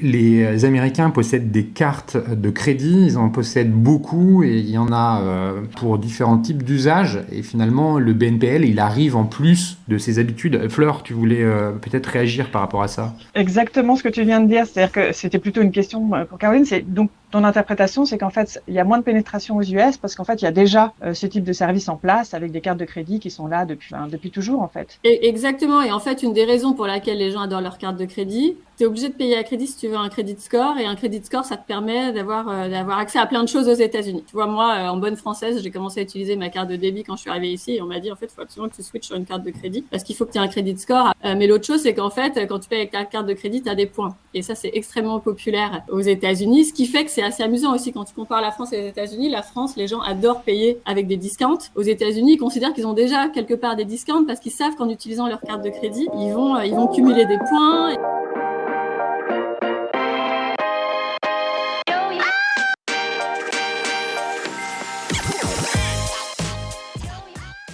Les Américains possèdent des cartes de crédit, ils en possèdent beaucoup et il y en a pour différents types d'usages. Et finalement, le BNPL, il arrive en plus de ses habitudes. Fleur, tu voulais peut-être réagir par rapport à ça? Exactement ce que tu viens de dire, c'est-à-dire que c'était plutôt une question pour Caroline. Donc ton interprétation, c'est qu'en fait il y a moins de pénétration aux US parce qu'en fait il y a déjà ce type de service en place avec des cartes de crédit qui sont là depuis toujours en fait. Exactement, et en fait une des raisons pour laquelle les gens adorent leurs cartes de crédit, tu es obligé de payer à crédit si tu veux un crédit score, et un crédit score ça te permet d'avoir accès à plein de choses aux États-Unis. Tu vois, moi en bonne française, j'ai commencé à utiliser ma carte de débit quand je suis arrivée ici et on m'a dit en fait il faut absolument que tu switches sur une carte de crédit parce qu'il faut que tu aies un crédit score. Mais l'autre chose c'est qu'en fait quand tu payes avec ta carte de crédit, tu as des points. Et ça c'est extrêmement populaire aux États-Unis, ce qui fait que c'est assez amusant aussi quand tu compares la France et les États-Unis. La France, les gens adorent payer avec des discounts. Aux États-Unis, ils considèrent qu'ils ont déjà quelque part des discounts parce qu'ils savent qu'en utilisant leur carte de crédit, ils vont cumuler des points.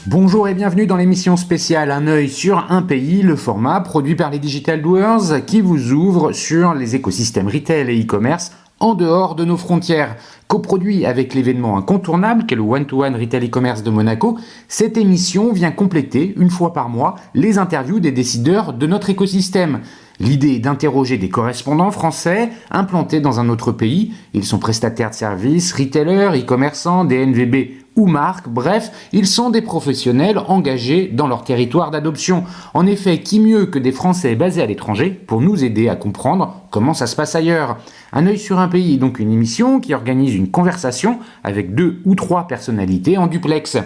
Bonjour et bienvenue dans l'émission spéciale Un œil sur un pays, le format produit par les Digital Doers qui vous ouvre sur les écosystèmes retail et e-commerce en dehors de nos frontières. Coproduit avec l'événement incontournable qu'est le One-to-One Retail e-commerce de Monaco, cette émission vient compléter, une fois par mois, les interviews des décideurs de notre écosystème. L'idée est d'interroger des correspondants français implantés dans un autre pays. Ils sont prestataires de services, retailers, e-commerçants, des NVB ou marques, bref, ils sont des professionnels engagés dans leur territoire d'adoption. En effet, qui mieux que des Français basés à l'étranger pour nous aider à comprendre comment ça se passe ailleurs. Un œil sur un pays est donc une émission qui organise une conversation avec 2 ou 3 personnalités en duplex.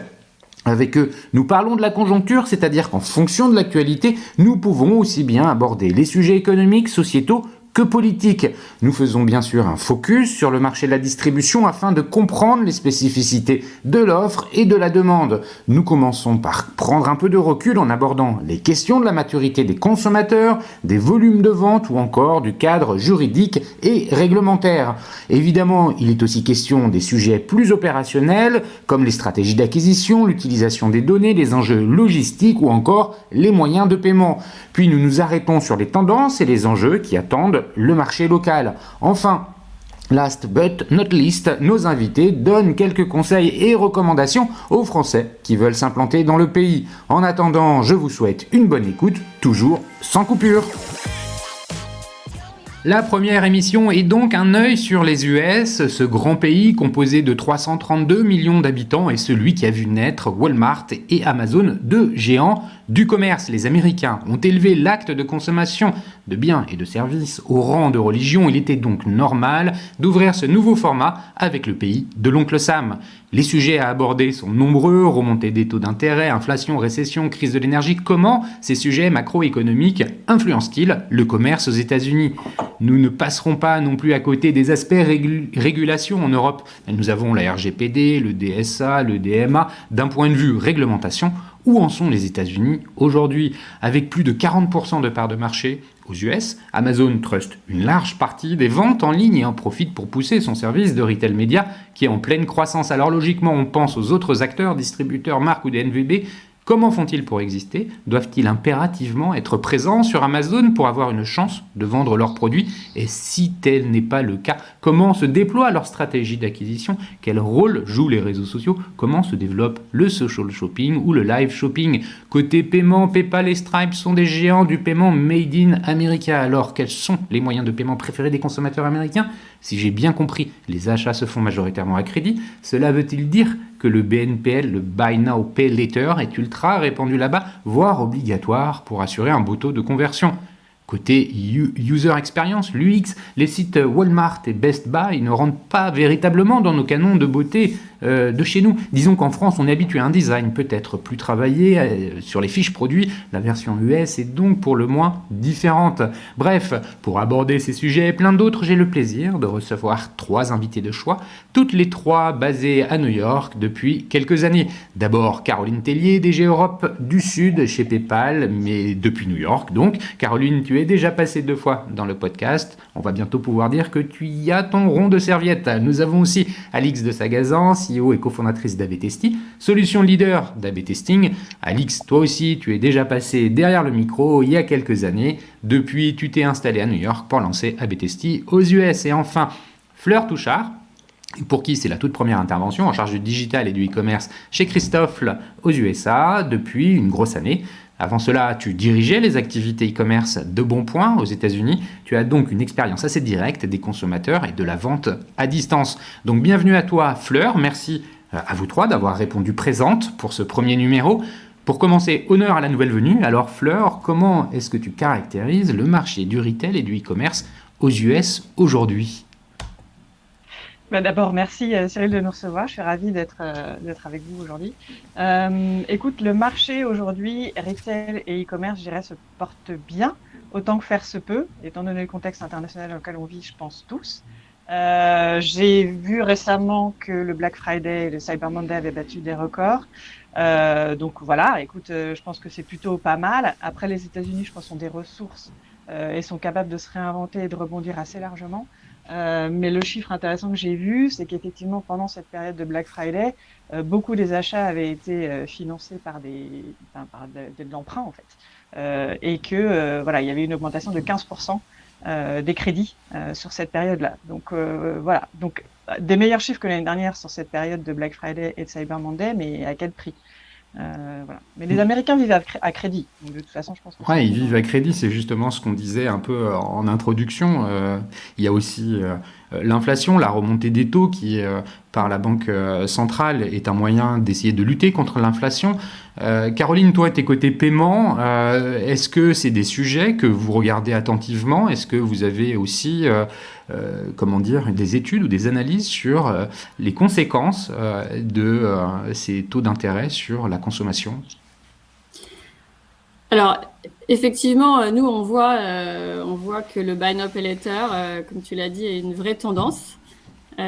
Avec eux, nous parlons de la conjoncture, c'est-à-dire qu'en fonction de l'actualité, nous pouvons aussi bien aborder les sujets économiques, sociétaux, que politique. Nous faisons bien sûr un focus sur le marché de la distribution afin de comprendre les spécificités de l'offre et de la demande. Nous commençons par prendre un peu de recul en abordant les questions de la maturité des consommateurs, des volumes de vente ou encore du cadre juridique et réglementaire. Évidemment, il est aussi question des sujets plus opérationnels comme les stratégies d'acquisition, l'utilisation des données, les enjeux logistiques ou encore les moyens de paiement. Puis nous nous arrêtons sur les tendances et les enjeux qui attendent le marché local. Enfin, last but not least, nos invités donnent quelques conseils et recommandations aux Français qui veulent s'implanter dans le pays. En attendant, je vous souhaite une bonne écoute, toujours sans coupure. La première émission est donc un œil sur les US, ce grand pays composé de 332 millions d'habitants et celui qui a vu naître Walmart et Amazon, 2 géants du commerce. Les Américains ont élevé l'acte de consommation de biens et de services au rang de religion. Il était donc normal d'ouvrir ce nouveau format avec le pays de l'oncle Sam. Les sujets à aborder sont nombreux, remontée des taux d'intérêt, inflation, récession, crise de l'énergie. Comment ces sujets macroéconomiques influencent-ils le commerce aux États-Unis ? Nous ne passerons pas non plus à côté des aspects régulation en Europe. Nous avons la RGPD, le DSA, le DMA. D'un point de vue réglementation, où en sont les États-Unis aujourd'hui ? Avec plus de 40% de parts de marché aux US, Amazon truste une large partie des ventes en ligne et en profite pour pousser son service de retail média qui est en pleine croissance. Alors logiquement, on pense aux autres acteurs, distributeurs, marques ou des NVB. Comment font-ils pour exister ? Doivent-ils impérativement être présents sur Amazon pour avoir une chance de vendre leurs produits ? Et si tel n'est pas le cas, comment se déploie leur stratégie d'acquisition ? Quel rôle jouent les réseaux sociaux ? Comment se développe le social shopping ou le live shopping ? Côté paiement, PayPal et Stripe sont des géants du paiement made in America. Alors, quels sont les moyens de paiement préférés des consommateurs américains ? Si j'ai bien compris, les achats se font majoritairement à crédit. Cela veut-il dire que le BNPL, le Buy Now Pay Later, est ultra répandu là-bas, voire obligatoire pour assurer un beau taux de conversion ? Côté user experience, l'UX, les sites Walmart et Best Buy ne rentrent pas véritablement dans nos canons de beauté de chez nous. Disons qu'en France, on est habitué à un design peut-être plus travaillé sur les fiches produits. La version US est donc pour le moins différente. Bref, pour aborder ces sujets et plein d'autres, j'ai le plaisir de recevoir 3 invités de choix, toutes les 3 basées à New York depuis quelques années. D'abord, Caroline Tellier, DG Europe du Sud chez PayPal, mais depuis New York donc. Caroline, tu es déjà passée 2 fois dans le podcast. On va bientôt pouvoir dire que tu y as ton rond de serviette. Nous avons aussi Alix de Sagazan, CEO et cofondatrice d'AB Testy, solution leader d'AB Testing. Alix, toi aussi, tu es déjà passé derrière le micro il y a quelques années. Depuis, tu t'es installé à New York pour lancer AB Testy aux US. Et enfin, Fleur Touchard, pour qui c'est la toute première intervention en charge du digital et du e-commerce chez Christophe aux USA depuis une grosse année. Avant cela, tu dirigeais les activités e-commerce de Bonpoint aux États-Unis. Tu as donc une expérience assez directe des consommateurs et de la vente à distance. Donc bienvenue à toi Fleur, merci à vous trois d'avoir répondu présente pour ce premier numéro. Pour commencer, honneur à la nouvelle venue. Alors Fleur, comment est-ce que tu caractérises le marché du retail et du e-commerce aux US aujourd'hui ? D'abord, merci Cyril de nous recevoir. Je suis ravie d'être avec vous aujourd'hui. Écoute, le marché aujourd'hui, retail et e-commerce, je dirais, se porte bien, autant que faire se peut, étant donné le contexte international dans lequel on vit, je pense tous. J'ai vu récemment que le Black Friday et le Cyber Monday avaient battu des records. Donc voilà, écoute, je pense que c'est plutôt pas mal. Après, les États-Unis, je pense, ont des ressources et sont capables de se réinventer et de rebondir assez largement. Mais le chiffre intéressant que j'ai vu, c'est qu'effectivement, pendant cette période de Black Friday, beaucoup des achats avaient été financés par de l'emprunt, en fait. Et que, voilà, il y avait une augmentation de 15% des crédits sur cette période-là. Donc, voilà. Donc, des meilleurs chiffres que l'année dernière sur cette période de Black Friday et de Cyber Monday, mais à quel prix ? Voilà. Mais les Américains vivent à crédit. Donc, de toute façon, je pense que ouais, ils vivent à crédit, c'est justement ce qu'on disait un peu en introduction. Il y a aussi l'inflation, la remontée des taux qui, par la Banque centrale, est un moyen d'essayer de lutter contre l'inflation. Caroline, toi, tes côtés paiement, est-ce que c'est des sujets que vous regardez attentivement ? Est-ce que vous avez aussi des études ou des analyses sur les conséquences de ces taux d'intérêt sur la consommation ? Alors, effectivement, nous, on voit que le Buy Now Pay Later, comme tu l'as dit, est une vraie tendance.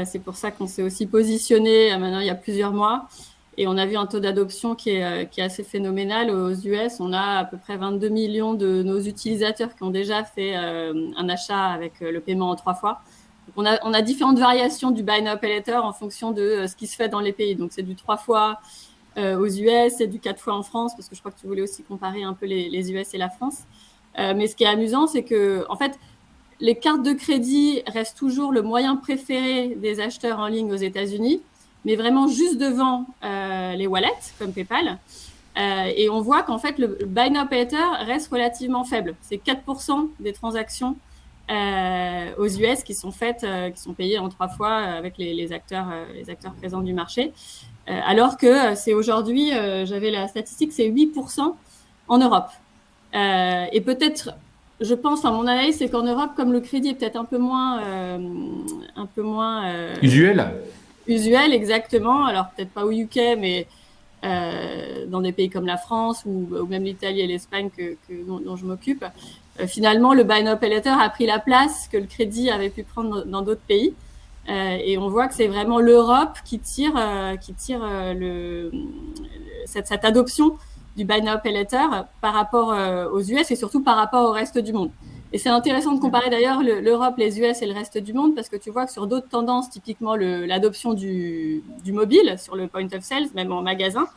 C'est pour ça qu'on s'est aussi positionné maintenant il y a plusieurs mois. Et on a vu un taux d'adoption qui est assez phénoménal aux US. On a à peu près 22 millions de nos utilisateurs qui ont déjà fait un achat avec le paiement en 3 fois. Donc on a différentes variations du Buy Now Pay Later en fonction de ce qui se fait dans les pays. Donc c'est du 3 fois aux US et du 4 fois en France, parce que je crois que tu voulais aussi comparer un peu les US et la France. Mais ce qui est amusant, c'est que, en fait, les cartes de crédit restent toujours le moyen préféré des acheteurs en ligne aux États-Unis, mais vraiment juste devant les wallets, comme PayPal. Et on voit qu'en fait, le Buy Now Pay Later reste relativement faible. C'est 4% des transactions aux US qui sont faites, qui sont payées en 3 fois avec les acteurs présents du marché. Alors que c'est aujourd'hui, j'avais la statistique, c'est 8% en Europe. Et peut-être, je pense, mon analyse, c'est qu'en Europe, comme le crédit est peut-être un peu moins usuel, exactement. Alors peut-être pas au UK, mais dans des pays comme la France ou même l'Italie et l'Espagne dont je m'occupe. Finalement, le Buy Now Pay Later a pris la place que le crédit avait pu prendre dans d'autres pays. Et on voit que c'est vraiment l'Europe qui tire cette adoption du Buy Now Pay Later par rapport aux US et surtout par rapport au reste du monde. Et c'est intéressant de comparer d'ailleurs l'Europe, les US et le reste du monde, parce que tu vois que sur d'autres tendances, typiquement l'adoption du mobile sur le point of sale, même en magasin,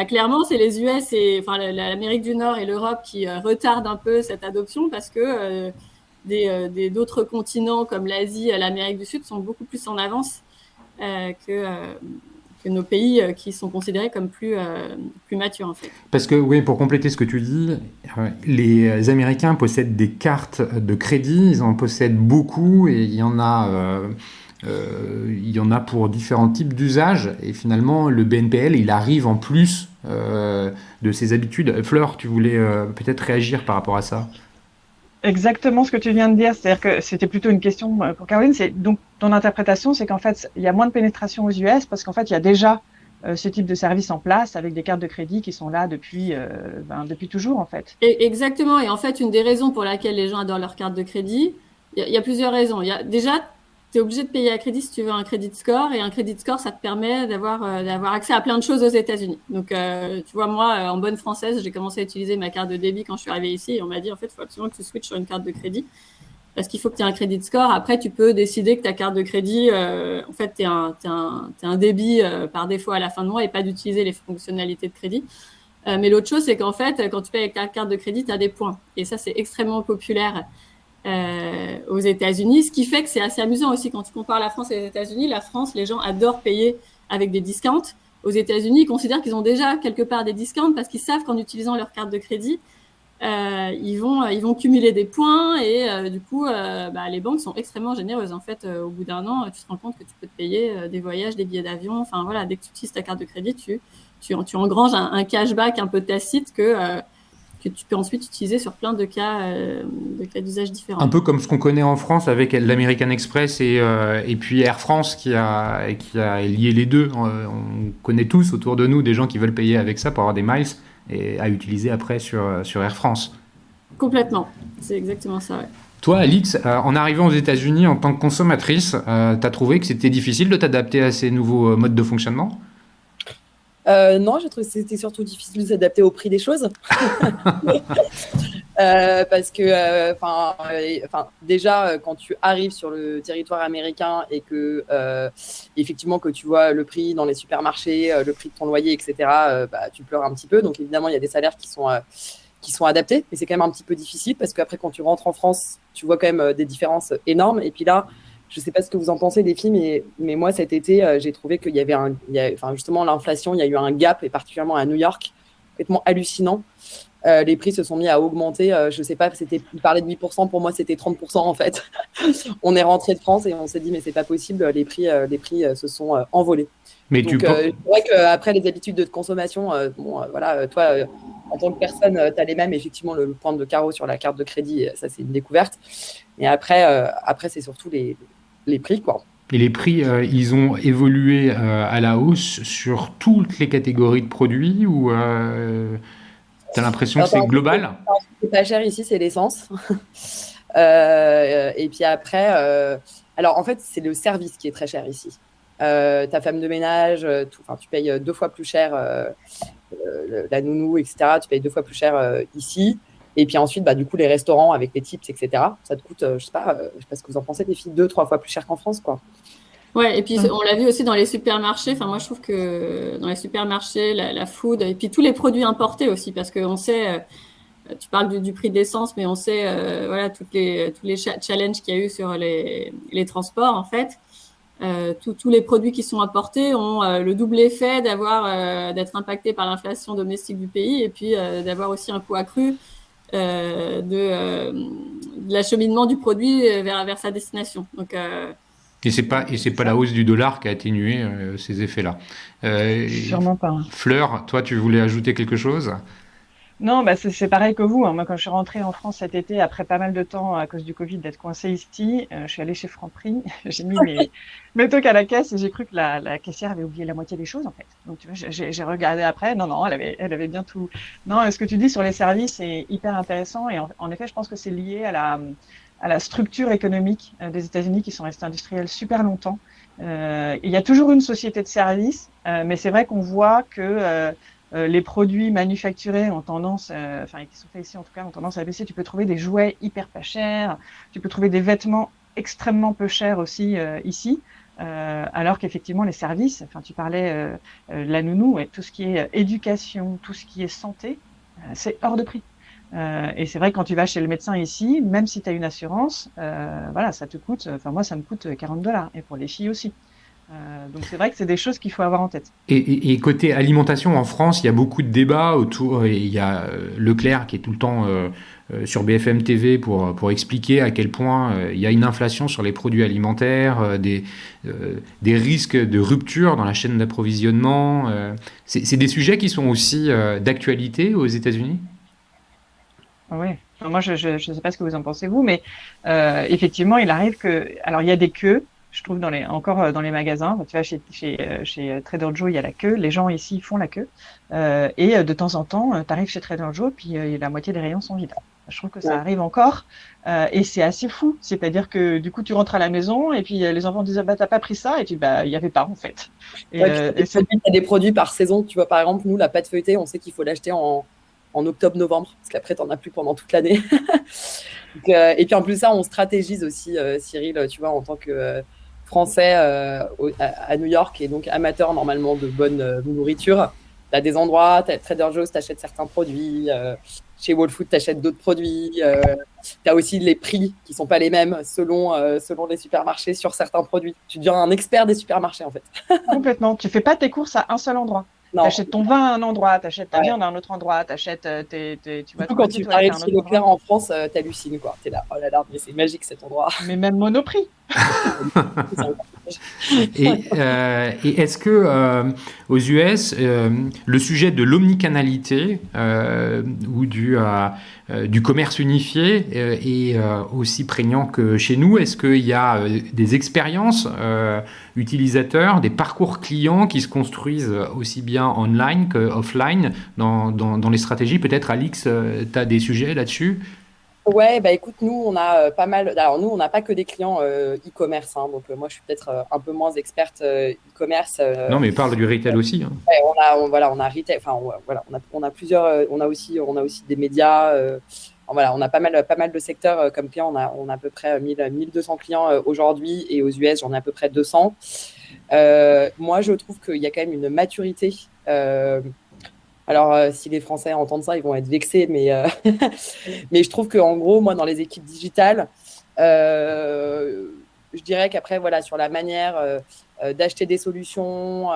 clairement c'est les US et l'Amérique du Nord et l'Europe qui retardent un peu cette adoption parce que d'autres continents comme l'Asie, l'Amérique du Sud sont beaucoup plus en avance que nos pays qui sont considérés comme plus matures en fait. Parce que oui, pour compléter ce que tu dis, les Américains possèdent des cartes de crédit, ils en possèdent beaucoup et il y en a pour différents types d'usages et finalement le BNPL il arrive en plus de ses habitudes. Fleur, tu voulais peut-être réagir par rapport à ça? Exactement ce que tu viens de dire, c'est-à-dire que c'était plutôt une question pour Caroline. Donc ton interprétation, c'est qu'en fait il y a moins de pénétration aux US parce qu'en fait il y a déjà ce type de service en place avec des cartes de crédit qui sont là depuis toujours en fait. Exactement, et en fait une des raisons pour laquelle les gens adorent leurs cartes de crédit, il y a plusieurs raisons. Il y a déjà, tu es obligé de payer à crédit si tu veux un credit score, et un credit score, ça te permet d'avoir accès à plein de choses aux États-Unis. Donc, tu vois, moi, en bonne française, j'ai commencé à utiliser ma carte de débit quand je suis arrivée ici, et on m'a dit, en fait, il faut absolument que tu switches sur une carte de crédit. parce qu'il faut que tu aies un crédit score. Après, tu peux décider que ta carte de crédit, en fait, t'es un débit par défaut à la fin de mois et pas d'utiliser les fonctionnalités de crédit. Mais l'autre chose, c'est qu'en fait, quand tu payes avec ta carte de crédit, tu as des points. Et ça, c'est extrêmement populaire aux États-Unis, ce qui fait que c'est assez amusant aussi quand tu compares la France et les États-Unis. La France, les gens adorent payer avec des discounts. Aux États-Unis, ils considèrent qu'ils ont déjà quelque part des discounts parce qu'ils savent qu'en utilisant leur carte de crédit, ils vont cumuler des points et du coup, les banques sont extrêmement généreuses. En fait, au bout d'un an, tu te rends compte que tu peux te payer des voyages, des billets d'avion. Enfin voilà, dès que tu utilises ta carte de crédit, tu engranges un cashback un peu tacite que tu peux ensuite utiliser sur plein de cas d'usage différents. Un peu comme ce qu'on connaît en France avec l'American Express et puis Air France qui a lié les deux. On connaît tous autour de nous des gens qui veulent payer avec ça pour avoir des miles et à utiliser après sur Air France. Complètement, c'est exactement ça, ouais. Toi, Alix, en arrivant aux États-Unis en tant que consommatrice, tu as trouvé que c'était difficile de t'adapter à ces nouveaux modes de fonctionnement ? Non, j'ai trouvé que c'était surtout difficile de s'adapter au prix des choses. Parce que, déjà, quand tu arrives sur le territoire américain et que, effectivement, que tu vois le prix dans les supermarchés, le prix de ton loyer, etc., tu pleures un petit peu. Donc, évidemment, il y a des salaires qui sont adaptés, mais c'est quand même un petit peu difficile parce qu'après, quand tu rentres en France, tu vois quand même des différences énormes. Et puis là, je ne sais pas ce que vous en pensez, les filles, mais moi, cet été, j'ai trouvé qu'il y avait justement l'inflation, il y a eu un gap, et particulièrement à New York, complètement hallucinant. Les prix se sont mis à augmenter. Je ne sais pas, il parlait de 8%, pour moi, c'était 30% en fait. On est rentré de France et on s'est dit, mais ce n'est pas possible, les prix se sont envolés. Mais donc, c'est vrai qu'après, les habitudes de consommation, toi, en tant que personne, tu as les mêmes, effectivement, le point de carreau sur la carte de crédit, ça, c'est une découverte. Et après c'est surtout les prix, quoi. Et les prix, ils ont évolué à la hausse sur toutes les catégories de produits ou tu as l'impression que c'est global ? Ce qui est pas cher ici, c'est l'essence. Et puis après, alors en fait, c'est le service qui est très cher ici. Ta femme de ménage, tu payes 2 fois plus cher la nounou, etc. Tu payes 2 fois plus cher ici. Et puis ensuite, du coup, les restaurants avec les tips, etc., ça te coûte, je sais pas ce que vous en pensez, les filles, 2-3 fois plus cher qu'en France, quoi. Ouais, et puis on l'a vu aussi dans les supermarchés. Enfin, moi, je trouve que dans les supermarchés, la food, et puis tous les produits importés aussi, parce qu'on sait, tu parles du prix de l'essence, mais on sait, tous les challenges qu'il y a eu sur les transports, en fait. Tous les produits qui sont importés ont le double effet d'être impactés par l'inflation domestique du pays et puis d'avoir aussi un coût accru de l'acheminement du produit vers sa destination. Donc, et c'est pas la hausse du dollar qui a atténué ces effets-là. Sûrement pas. Fleur, toi, tu voulais ajouter quelque chose ? Non, c'est pareil que vous. Moi, quand je suis rentrée en France cet été, après pas mal de temps à cause du Covid d'être coincée ici, je suis allée chez Franprix. J'ai mis mes trucs à la caisse et j'ai cru que la caissière avait oublié la moitié des choses, en fait. Donc, tu vois, j'ai regardé après. Non, elle avait bien tout. Non, ce que tu dis sur les services est hyper intéressant. Et en effet, je pense que c'est lié à la structure économique des États-Unis qui sont restés industriels super longtemps. Il y a toujours une société de services, mais c'est vrai qu'on voit que les produits manufacturés ont tendance, qui sont faits ici en tout cas, ont tendance à baisser. Tu peux trouver des jouets hyper pas chers, tu peux trouver des vêtements extrêmement peu chers aussi ici, alors qu'effectivement les services, tu parlais la nounou, et tout ce qui est éducation, tout ce qui est santé, c'est hors de prix. Et c'est vrai que quand tu vas chez le médecin ici, même si tu as une assurance, ça te coûte, moi ça me coûte $40, et pour les filles aussi. Donc c'est vrai que c'est des choses qu'il faut avoir en tête. Et côté alimentation en France, il y a beaucoup de débats autour. Il y a Leclerc qui est tout le temps sur BFM TV pour expliquer à quel point il y a une inflation sur les produits alimentaires, des risques de rupture dans la chaîne d'approvisionnement. C'est des sujets qui sont aussi d'actualité aux États-Unis ? Oui. Moi, je sais pas ce que vous en pensez vous, mais effectivement, il arrive que, alors il y a des queues. Je trouve dans les magasins, tu vois, chez Trader Joe, il y a la queue. Les gens ici font la queue. Et de temps en temps, tu arrives chez Trader Joe, puis la moitié des rayons sont vides. Je trouve que ça arrive encore. Et c'est assez fou. C'est-à-dire que du coup, tu rentres à la maison et puis les enfants disent t'as pas pris ça, et puis il y avait pas en fait. Il y a des produits par saison. Tu vois, par exemple, nous, la pâte feuilletée, on sait qu'il faut l'acheter en en octobre-novembre, parce qu'après, tu n'en as plus pendant toute l'année. Donc, et puis en plus, ça, on stratégise aussi, Cyril, tu vois, en tant que Français à New York et donc amateur normalement de bonne nourriture. Tu as des endroits, Trader Joe's, tu achètes certains produits. Chez Whole Foods, tu achètes d'autres produits. Tu as aussi les prix qui ne sont pas les mêmes selon les supermarchés sur certains produits. Tu deviens un expert des supermarchés, en fait. Complètement. Tu fais pas tes courses à un seul endroit. Tu achètes ton vin à un endroit, tu achètes ta viande à un autre endroit, tu achètes Surtout quand tu arrives chez Leclerc en France, tu hallucines, quoi. Tu es là, oh là là, mais c'est magique cet endroit. Mais même Monoprix. Et est-ce que aux US, le sujet de l'omnicanalité ou du commerce unifié est aussi prégnant que chez nous? Est-ce qu'il y a des expériences utilisateurs, des parcours clients qui se construisent aussi bien online qu'offline dans les stratégies? Peut-être, Alix, tu as des sujets là-dessus? Ouais, bah écoute, nous, on a pas mal. Alors, nous, on n'a pas que des clients e-commerce. Hein, donc, moi, je suis peut-être un peu moins experte e-commerce. Non, mais parle du retail aussi. Hein. Ouais, on a retail. Enfin, voilà, on a plusieurs. On a aussi des médias. Voilà, on a pas mal de secteurs comme clients. On a à peu près 1200 clients aujourd'hui. Et aux US, j'en ai à peu près 200. Moi, je trouve qu'il y a quand même une maturité. Alors, si les Français entendent ça, ils vont être vexés, mais je trouve qu'en gros, moi, dans les équipes digitales, je dirais qu'après, voilà, sur la manière d'acheter des solutions,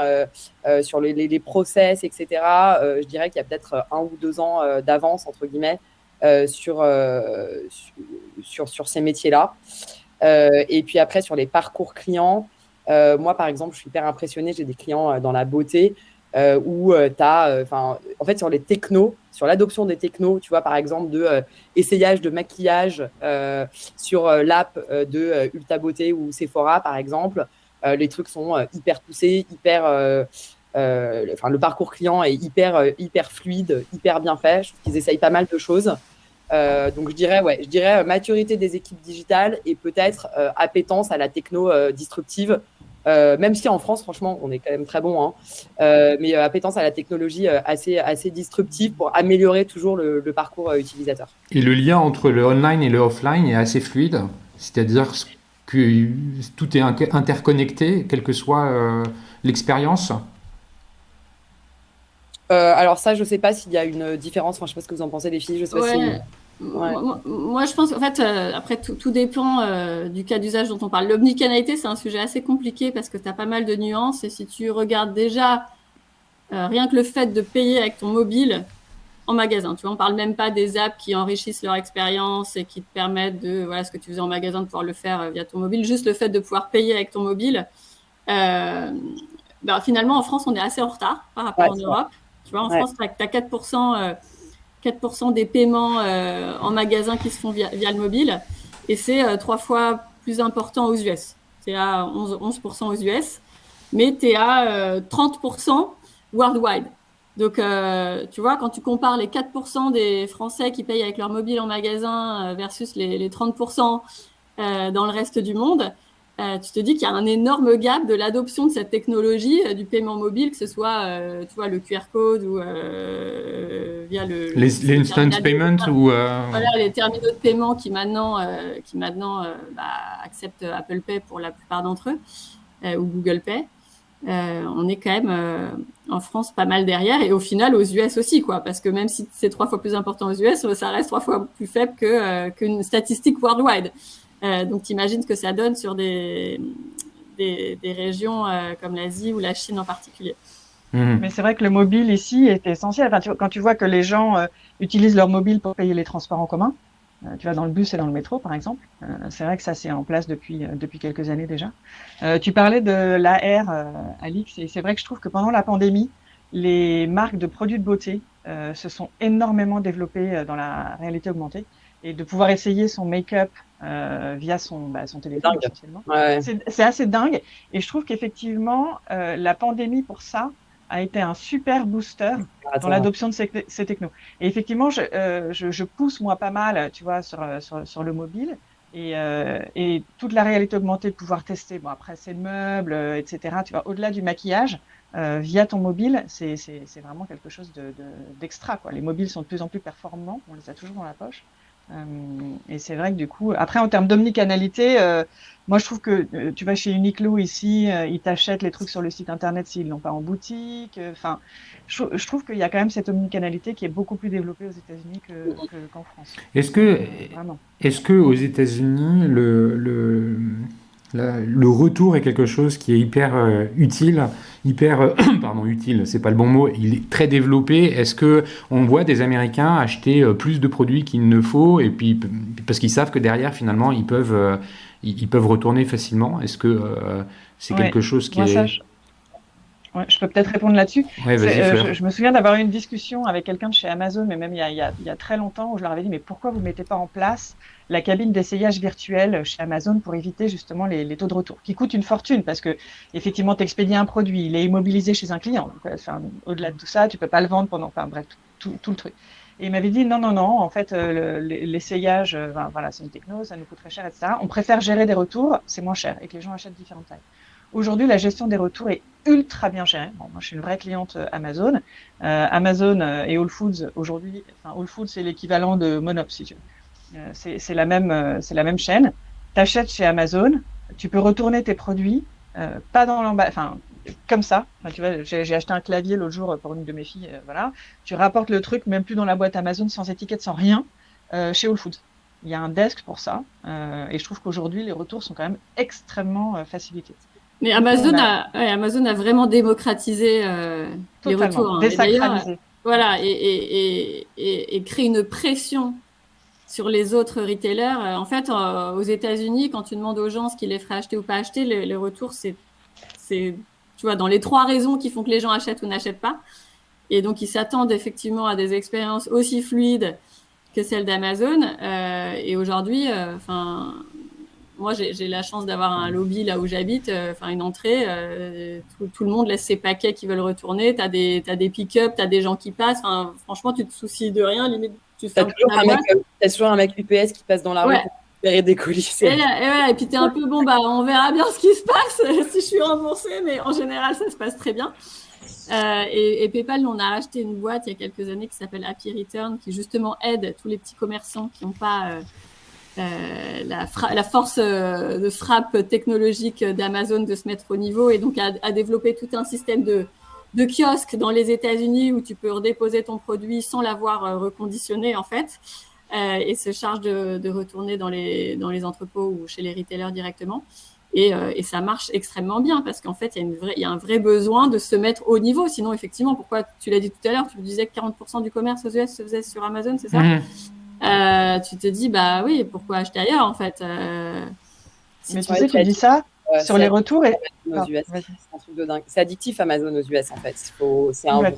sur les process, etc., je dirais qu'il y a peut-être 1 ou 2 ans d'avance, entre guillemets, sur ces métiers-là. Et puis après, sur les parcours clients, moi, par exemple, je suis hyper impressionnée, j'ai des clients dans la beauté, où tu as, en fait, sur les technos, sur l'adoption des technos, tu vois, par exemple, de essayage de maquillage sur l'app de Ulta Beauté ou Sephora, par exemple, les trucs sont hyper poussés, le parcours client est hyper fluide, hyper bien fait. Je trouve qu'ils essayent pas mal de choses. Donc, je dirais maturité des équipes digitales et peut-être appétence à la techno disruptive. Même si en France, franchement, on est quand même très bon, hein, mais appétence à la technologie assez disruptive pour améliorer toujours le parcours utilisateur. Et le lien entre le online et le offline est assez fluide, c'est-à-dire que tout est interconnecté, quelle que soit l'expérience. Alors ça, je ne sais pas s'il y a une différence. Enfin, je ne sais pas ce que vous en pensez, les filles. Je sais pas si... Ouais. Moi, je pense qu'en fait, après, tout dépend du cas d'usage dont on parle. L'omnicanalité, c'est un sujet assez compliqué parce que tu as pas mal de nuances. Et si tu regardes déjà rien que le fait de payer avec ton mobile en magasin, tu vois, on parle même pas des apps qui enrichissent leur expérience et qui te permettent de, voilà, ce que tu faisais en magasin, de pouvoir le faire via ton mobile. Juste le fait de pouvoir payer avec ton mobile. Finalement, en France, on est assez en retard par rapport en Europe. Tu vois, en France, tu as 4% des paiements en magasin qui se font via le mobile, et c'est 3 fois plus important aux US. Tu es à 11% aux US, mais tu es à 30% worldwide. Donc, tu vois, quand tu compares les 4% des Français qui payent avec leur mobile en magasin versus les 30% dans le reste du monde, tu te dis qu'il y a un énorme gap de l'adoption de cette technologie du paiement mobile, que ce soit tu vois, le QR code ou via les instant payment ou voilà, les terminaux de paiement qui maintenant acceptent Apple Pay pour la plupart d'entre eux ou Google Pay. On est quand même en France pas mal derrière, et au final aux US aussi, quoi, parce que même si c'est 3 fois plus important aux US, ça reste 3 fois plus faible qu'une statistique worldwide. Donc, tu imagines ce que ça donne sur des régions comme l'Asie ou la Chine en particulier. Mais c'est vrai que le mobile ici est essentiel. Enfin, quand tu vois que les gens utilisent leur mobile pour payer les transports en commun, tu vas dans le bus et dans le métro, par exemple, c'est vrai que ça, c'est en place depuis quelques années déjà. Tu parlais de l'AR, Alix, et c'est vrai que je trouve que pendant la pandémie, les marques de produits de beauté se sont énormément développées dans la réalité augmentée, et de pouvoir essayer son make-up via son téléphone essentiellement. Ouais. C'est assez dingue, et je trouve qu'effectivement la pandémie pour ça a été un super booster dans l'adoption de ces technos. Et effectivement, je pousse moi pas mal, tu vois, sur le mobile, Et toute la réalité augmentée, de pouvoir tester, bon après c'est le meuble, etc. Tu vois, au-delà du maquillage, via ton mobile, c'est vraiment quelque chose d'extra, quoi. Les mobiles sont de plus en plus performants, on les a toujours dans la poche. Et c'est vrai que du coup, après en termes d'omnicanalité, moi je trouve que tu vas chez Uniqlo ici, ils t'achètent les trucs sur le site internet s'ils l'ont pas en boutique. Enfin, je trouve qu'il y a quand même cette omnicanalité qui est beaucoup plus développée aux États-Unis qu'en France. Est-ce que, Vraiment. est-ce que aux États-Unis, le retour est quelque chose qui est hyper utile, pardon, utile, c'est pas le bon mot, il est très développé. Est-ce que on voit des Américains acheter plus de produits qu'il ne faut, et puis parce qu'ils savent que derrière, finalement, ils peuvent retourner facilement. Est-ce que c'est Ouais. quelque chose qui Moi, ça, est... ouais, je peux peut-être répondre là-dessus. Ouais, vas-y, Fleur. Je me souviens d'avoir eu une discussion avec quelqu'un de chez Amazon, mais même il y a très longtemps, où je leur avais dit, mais pourquoi vous ne mettez pas en place la cabine d'essayage virtuelle chez Amazon pour éviter justement les taux de retour, qui coûtent une fortune, parce que effectivement, tu expédies un produit, il est immobilisé chez un client. Donc, enfin, au-delà de tout ça, tu peux pas le vendre pendant, enfin bref, tout le truc. Et il m'avait dit, non, en fait, l'essayage, voilà, c'est une techno, ça nous coûte très cher, etc. On préfère gérer des retours, c'est moins cher, et que les gens achètent différentes tailles. Aujourd'hui, la gestion des retours est ultra bien gérée. Bon, moi, je suis une vraie cliente Amazon. Amazon et Whole Foods, aujourd'hui, enfin, Whole Foods, c'est l'équivalent de Monop, si tu veux. C'est la même chaîne. Tu achètes chez Amazon, tu peux retourner tes produits, pas dans l'emballage, enfin, comme ça. Enfin, tu vois, j'ai acheté un clavier l'autre jour pour une de mes filles, voilà. Tu rapportes le truc, même plus dans la boîte Amazon, sans étiquette, sans rien, chez Whole Foods. Il y a un desk pour ça, et je trouve qu'aujourd'hui, les retours sont quand même extrêmement facilités. Mais Amazon a vraiment démocratisé les retours. Hein. Désacralisé. Voilà, et crée une pression sur les autres retailers. En fait, aux États-Unis, quand tu demandes aux gens ce qu'ils les feraient acheter ou pas acheter, les retours, c'est, tu vois, dans les 3 raisons qui font que les gens achètent ou n'achètent pas. Et donc, ils s'attendent effectivement à des expériences aussi fluides que celles d'Amazon. Et aujourd'hui, moi, j'ai la chance d'avoir un lobby là où j'habite, une entrée. Tout le monde laisse ses paquets qui veulent retourner. T'as des pick-up, t'as des gens qui passent. Franchement, tu te soucies de rien. Limite, tu t'as toujours un mec UPS qui passe dans la rue pour récupérer des colis. Et puis t'es un peu on verra bien ce qui se passe si je suis remboursée, mais en général, ça se passe très bien. Et PayPal, on a acheté une boîte il y a quelques années qui s'appelle Happy Return, qui justement aide tous les petits commerçants qui n'ont pas la force de frappe technologique d'Amazon de se mettre au niveau, et donc à développer tout un système de kiosques dans les États-Unis où tu peux redéposer ton produit sans l'avoir reconditionné en fait, et se charge de retourner dans les entrepôts ou chez les retailers directement. Et ça marche extrêmement bien parce qu'en fait, il y a un vrai besoin de se mettre au niveau. Sinon, effectivement, pourquoi tu l'as dit tout à l'heure, tu me disais que 40% du commerce aux US se faisait sur Amazon, c'est ça? Tu te dis, bah oui, pourquoi acheter ailleurs en fait Mais tu sais, tu dis ça sur les retours et... aux US. C'est un truc de dingue. C'est addictif Amazon aux US en fait. C'est un vrai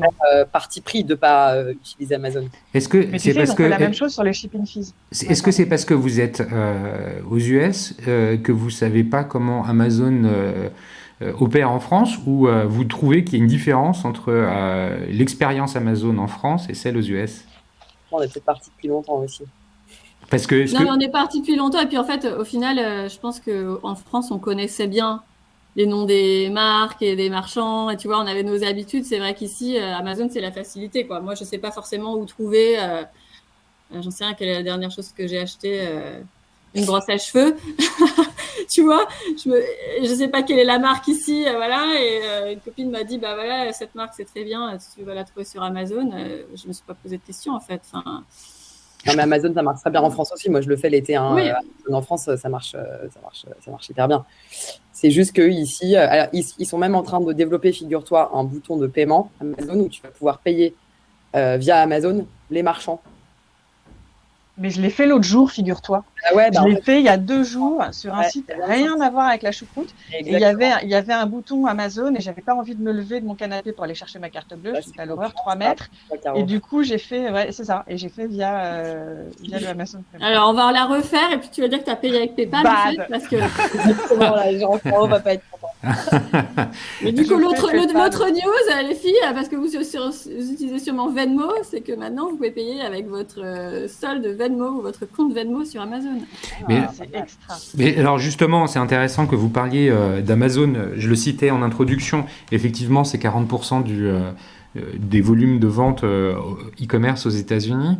parti pris de ne pas utiliser Amazon. Est-ce que c'est parce que la même chose sur les shipping fees. Est-ce que c'est parce que vous êtes aux US que vous savez pas comment Amazon opère en France, ou vous trouvez qu'il y a une différence entre l'expérience Amazon en France et celle aux US? On est peut-être parti depuis longtemps aussi. On est parti depuis longtemps, et puis en fait, au final, je pense qu'en France, on connaissait bien les noms des marques et des marchands, et tu vois, on avait nos habitudes. C'est vrai qu'ici, Amazon, c'est la facilité, quoi. Moi, je sais pas forcément où trouver. J'en sais rien quelle est la dernière chose que j'ai acheté. Une brosse à cheveux. Tu vois, je sais pas quelle est la marque ici, voilà. Et une copine m'a dit, bah voilà, cette marque, c'est très bien. Si tu vas la trouver sur Amazon, je me suis pas posé de questions, en fait. Non, mais Amazon, ça marche très bien en France aussi. Moi, je le fais l'été. Oui. En France, ça marche hyper bien. C'est juste qu'ici, ils sont même en train de développer, figure-toi, un bouton de paiement Amazon où tu vas pouvoir payer via Amazon les marchands. Mais je l'ai fait l'autre jour, figure-toi. Ah ouais, je l'ai fait il y a 2 jours sur un site rien à voir avec la choucroute. Exactement. Et il y avait un bouton Amazon et j'avais pas envie de me lever de mon canapé pour aller chercher ma carte bleue. C'était à l'horreur, 3 mètres. Et du coup, j'ai fait, c'est ça. Et j'ai fait via le Amazon. Alors, on va la refaire et puis tu vas dire que tu as payé avec PayPal, en fait, parce que... Exactement, là, on va pas être content. Mais du Je coup, l'autre préfère pas. news, les filles, parce que vous utilisez sûrement Venmo, c'est que maintenant, vous pouvez payer avec votre solde Venmo ou votre compte Venmo sur Amazon. Mais, C'est extra. mais alors justement, c'est intéressant que vous parliez d'Amazon. Je le citais en introduction. Effectivement, c'est 40% des volumes de vente e-commerce aux États-Unis.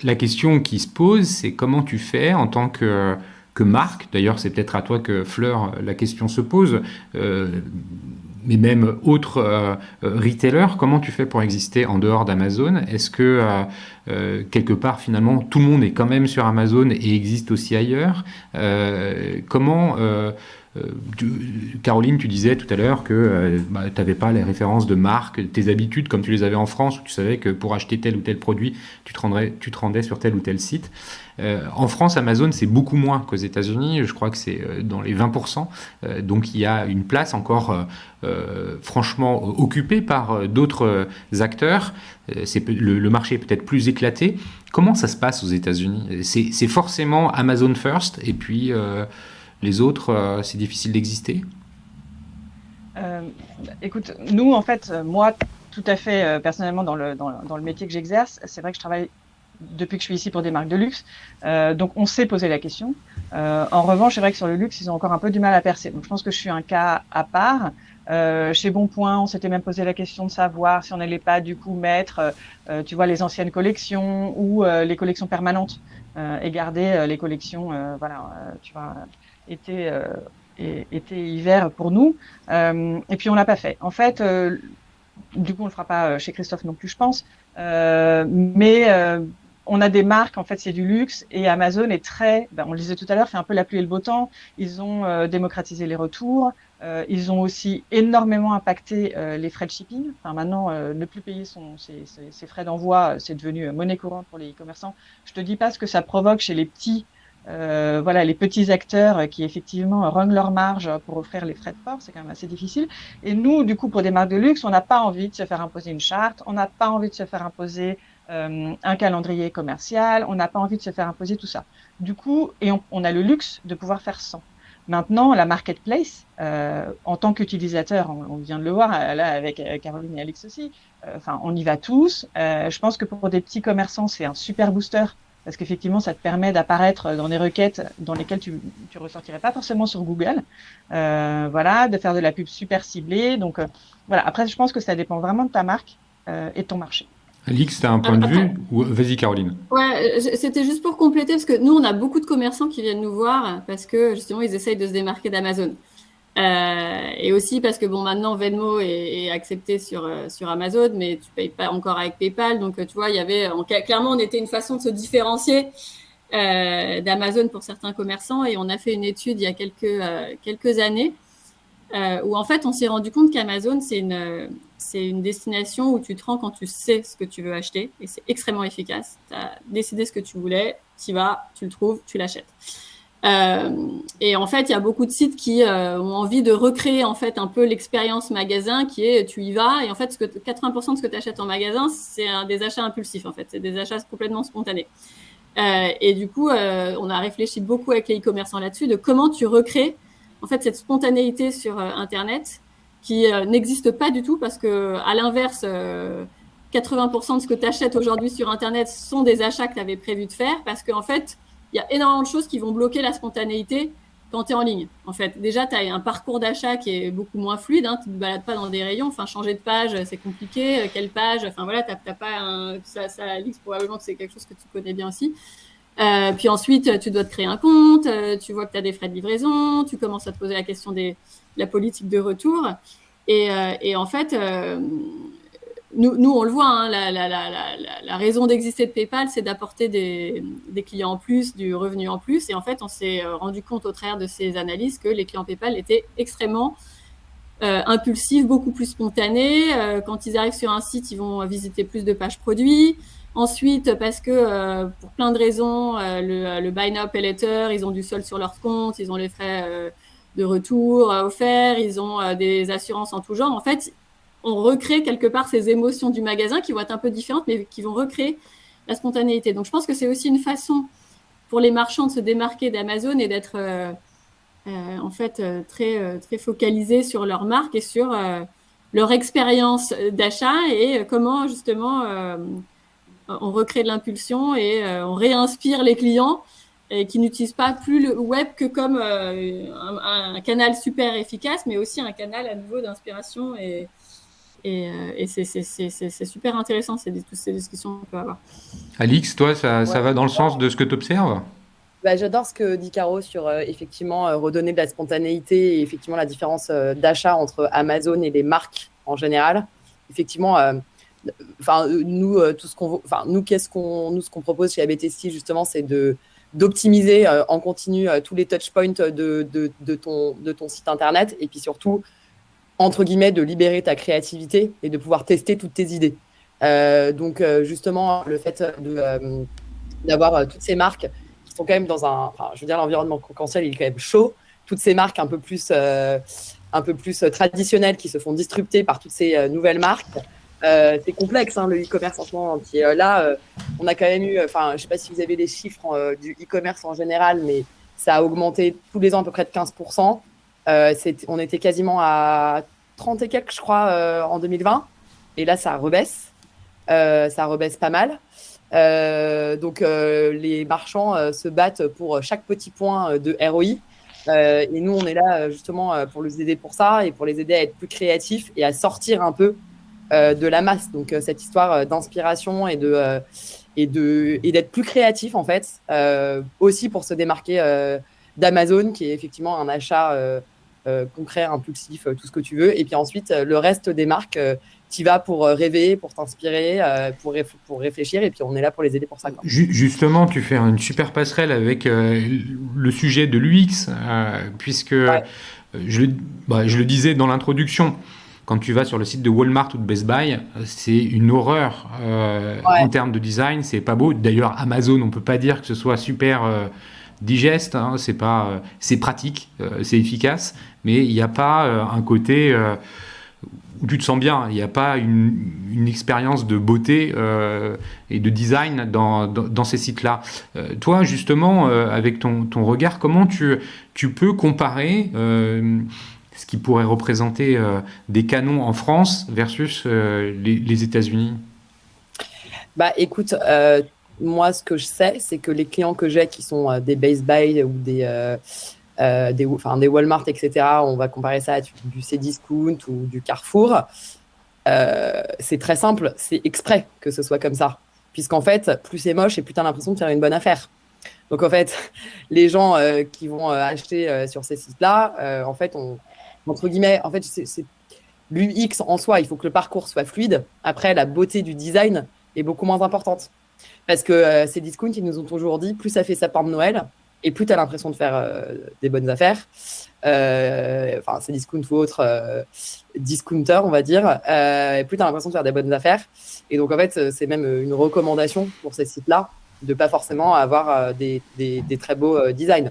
La question qui se pose, c'est comment tu fais en tant que marque. D'ailleurs, c'est peut-être à toi que Fleur, la question se pose. Mais même autres retailers, comment tu fais pour exister en dehors d'Amazon? Est-ce que quelque part, finalement, tout le monde est quand même sur Amazon et existe aussi ailleurs? Comment Caroline, tu disais tout à l'heure que tu n'avais pas les références de marque, tes habitudes comme tu les avais en France, où tu savais que pour acheter tel ou tel produit, tu te rendais sur tel ou tel site. En France, Amazon, c'est beaucoup moins qu'aux États-Unis. Je crois que c'est dans les 20%. Donc, il y a une place encore franchement occupée par d'autres acteurs. Le marché est peut-être plus éclaté. Comment ça se passe aux États-Unis? C'est forcément Amazon first et puis les autres, c'est difficile d'exister? Euh, Écoute, nous, en fait, moi, tout à fait, personnellement, dans le métier que j'exerce, c'est vrai que je travaille depuis que je suis ici pour des marques de luxe. Donc, on s'est posé la question. En revanche, c'est vrai que sur le luxe, ils ont encore un peu du mal à percer. Donc, je pense que je suis un cas à part. Chez Bonpoint, on s'était même posé la question de savoir si on n'allait pas du coup mettre, tu vois, les anciennes collections ou les collections permanentes et garder les collections, voilà, tu vois, été, été, hiver pour nous. Et puis on l'a pas fait. En fait, du coup, on le fera pas chez Christophe non plus, je pense. Mais on a des marques, en fait, c'est du luxe et Amazon est très, on le disait tout à l'heure, fait un peu la pluie et le beau temps. Ils ont démocratisé les retours. Ils ont aussi énormément impacté les frais de shipping. Enfin, maintenant, ne plus payer ses frais d'envoi, c'est devenu monnaie courante pour les e-commerçants. Je te dis pas ce que ça provoque chez les petits, voilà, les petits acteurs qui effectivement rognent leur marge pour offrir les frais de port, c'est quand même assez difficile. Et nous, du coup, pour des marques de luxe, on n'a pas envie de se faire imposer une charte, on n'a pas envie de se faire imposer un calendrier commercial, on n'a pas envie de se faire imposer tout ça. Du coup, et on a le luxe de pouvoir faire sans. Maintenant, la marketplace, en tant qu'utilisateur, on vient de le voir là avec Caroline et Alex aussi, enfin, on y va tous. Je pense que pour des petits commerçants, c'est un super booster parce qu'effectivement, ça te permet d'apparaître dans des requêtes dans lesquelles tu ressortirais pas forcément sur Google. Voilà, de faire de la pub super ciblée. Donc, voilà. Après, je pense que ça dépend vraiment de ta marque et de ton marché. Alix, tu as un point de vue? Vas-y, Caroline. Ouais, c'était juste pour compléter, parce que nous, on a beaucoup de commerçants qui viennent nous voir parce que justement, ils essayent de se démarquer d'Amazon. Et aussi parce que bon, maintenant Venmo est accepté sur Amazon, mais tu payes pas encore avec PayPal. Donc tu vois, il y avait clairement, on était une façon de se différencier d'Amazon pour certains commerçants. Et on a fait une étude il y a quelques années où en fait on s'est rendu compte qu'Amazon c'est une destination où tu te rends quand tu sais ce que tu veux acheter et c'est extrêmement efficace. Tu as décidé ce que tu voulais, tu y vas, tu le trouves, tu l'achètes. Et en fait, il y a beaucoup de sites qui ont envie de recréer en fait un peu l'expérience magasin, qui est tu y vas et en fait 80% de ce que tu achètes en magasin, c'est des achats impulsifs en fait, c'est des achats complètement spontanés. Et du coup, on a réfléchi beaucoup avec les e-commerçants là-dessus de comment tu recrées en fait cette spontanéité sur Internet qui n'existe pas du tout parce que à l'inverse, 80% de ce que tu achètes aujourd'hui sur Internet sont des achats que tu avais prévu de faire parce qu'en fait il y a énormément de choses qui vont bloquer la spontanéité quand tu es en ligne. En fait, déjà, tu as un parcours d'achat qui est beaucoup moins fluide. Hein, tu ne te balades pas dans des rayons. Enfin, changer de page, c'est compliqué. Quelle page? Enfin, voilà, tu n'as pas ça, Alix, probablement que c'est quelque chose que tu connais bien aussi. Puis ensuite, tu dois te créer un compte. Tu vois que tu as des frais de livraison. Tu commences à te poser la question de la politique de retour. Et en fait... Nous, on le voit, hein, la raison d'exister de PayPal, c'est d'apporter des clients en plus, du revenu en plus. Et en fait, on s'est rendu compte au travers de ces analyses que les clients PayPal étaient extrêmement impulsifs, beaucoup plus spontanés. Quand ils arrivent sur un site, ils vont visiter plus de pages produits. Ensuite, parce que pour plein de raisons, le buy now, pay later, ils ont du solde sur leur compte, ils ont les frais de retour offerts, ils ont des assurances en tout genre. En fait, on recrée quelque part ces émotions du magasin qui vont être un peu différentes, mais qui vont recréer la spontanéité. Donc, je pense que c'est aussi une façon pour les marchands de se démarquer d'Amazon et d'être en fait très focalisés sur leur marque et sur leur expérience d'achat et comment justement on recrée de l'impulsion et on réinspire les clients et qui n'utilisent pas plus le web que comme un canal super efficace, mais aussi un canal à nouveau d'inspiration et c'est super intéressant toutes ces discussions qu'on peut avoir. Alix, toi, ça va dans le sens de ce que tu observes? Bah, j'adore ce que dit Caro sur effectivement redonner de la spontanéité et effectivement la différence d'achat entre Amazon et les marques en général. Effectivement, nous, tout ce qu'on, nous, ce qu'on propose chez ABTST justement, c'est d'optimiser en continu tous les touchpoints de ton site internet et puis surtout entre guillemets de libérer ta créativité et de pouvoir tester toutes tes idées. Donc justement, le fait d'avoir toutes ces marques qui sont quand même dans l'environnement concurrentiel, il est quand même chaud. Toutes ces marques un peu plus traditionnelles qui se font disrupter par toutes ces nouvelles marques. C'est complexe, hein, le e-commerce en ce moment. Puis là, on a quand même eu, je ne sais pas si vous avez les chiffres du e-commerce en général, mais ça a augmenté tous les ans à peu près de 15%. On était quasiment à 30 et quelques, je crois, en 2020. Et là, ça rebaisse. Ça rebaisse pas mal. Donc, les marchands se battent pour chaque petit point de ROI. Et nous, on est là justement pour les aider pour ça et pour les aider à être plus créatifs et à sortir un peu de la masse. Donc, cette histoire d'inspiration et d'être plus créatif, en fait, aussi pour se démarquer d'Amazon, qui est effectivement un achat concret, impulsif, tout ce que tu veux. Et puis ensuite, le reste des marques, tu vas pour rêver, pour t'inspirer, pour réfléchir. Et puis, on est là pour les aider pour ça, quoi. Justement, tu fais une super passerelle avec le sujet de l'UX, puisque je le disais dans l'introduction, quand tu vas sur le site de Walmart ou de Best Buy, c'est une horreur en termes de design, c'est pas beau. D'ailleurs, Amazon, on peut pas dire que ce soit super digeste, hein, c'est pratique, c'est efficace, mais il n'y a pas un côté où tu te sens bien, il n'y a pas une expérience de beauté et de design dans ces sites-là. Toi, justement, avec ton regard, comment tu peux comparer ce qui pourrait représenter des canons en France versus les États-Unis? Bah, écoute, moi, ce que je sais, c'est que les clients que j'ai qui sont des Best Buy ou des Walmart, etc., on va comparer ça à du Cdiscount ou du Carrefour. C'est très simple, c'est exprès que ce soit comme ça. Puisqu'en fait, plus c'est moche et plus tu as l'impression de faire une bonne affaire. Donc, en fait, les gens qui vont acheter sur ces sites-là, en fait, entre guillemets, en fait, c'est l'UX en soi, il faut que le parcours soit fluide. Après, la beauté du design est beaucoup moins importante. Parce que ces discounts, ils nous ont toujours dit, plus ça fait sapin de Noël, et plus tu as l'impression de faire des bonnes affaires. Ces discounts ou autres discounters, on va dire, et plus tu as l'impression de faire des bonnes affaires. Et donc, en fait, c'est même une recommandation pour ces sites-là de pas forcément avoir des très beaux designs.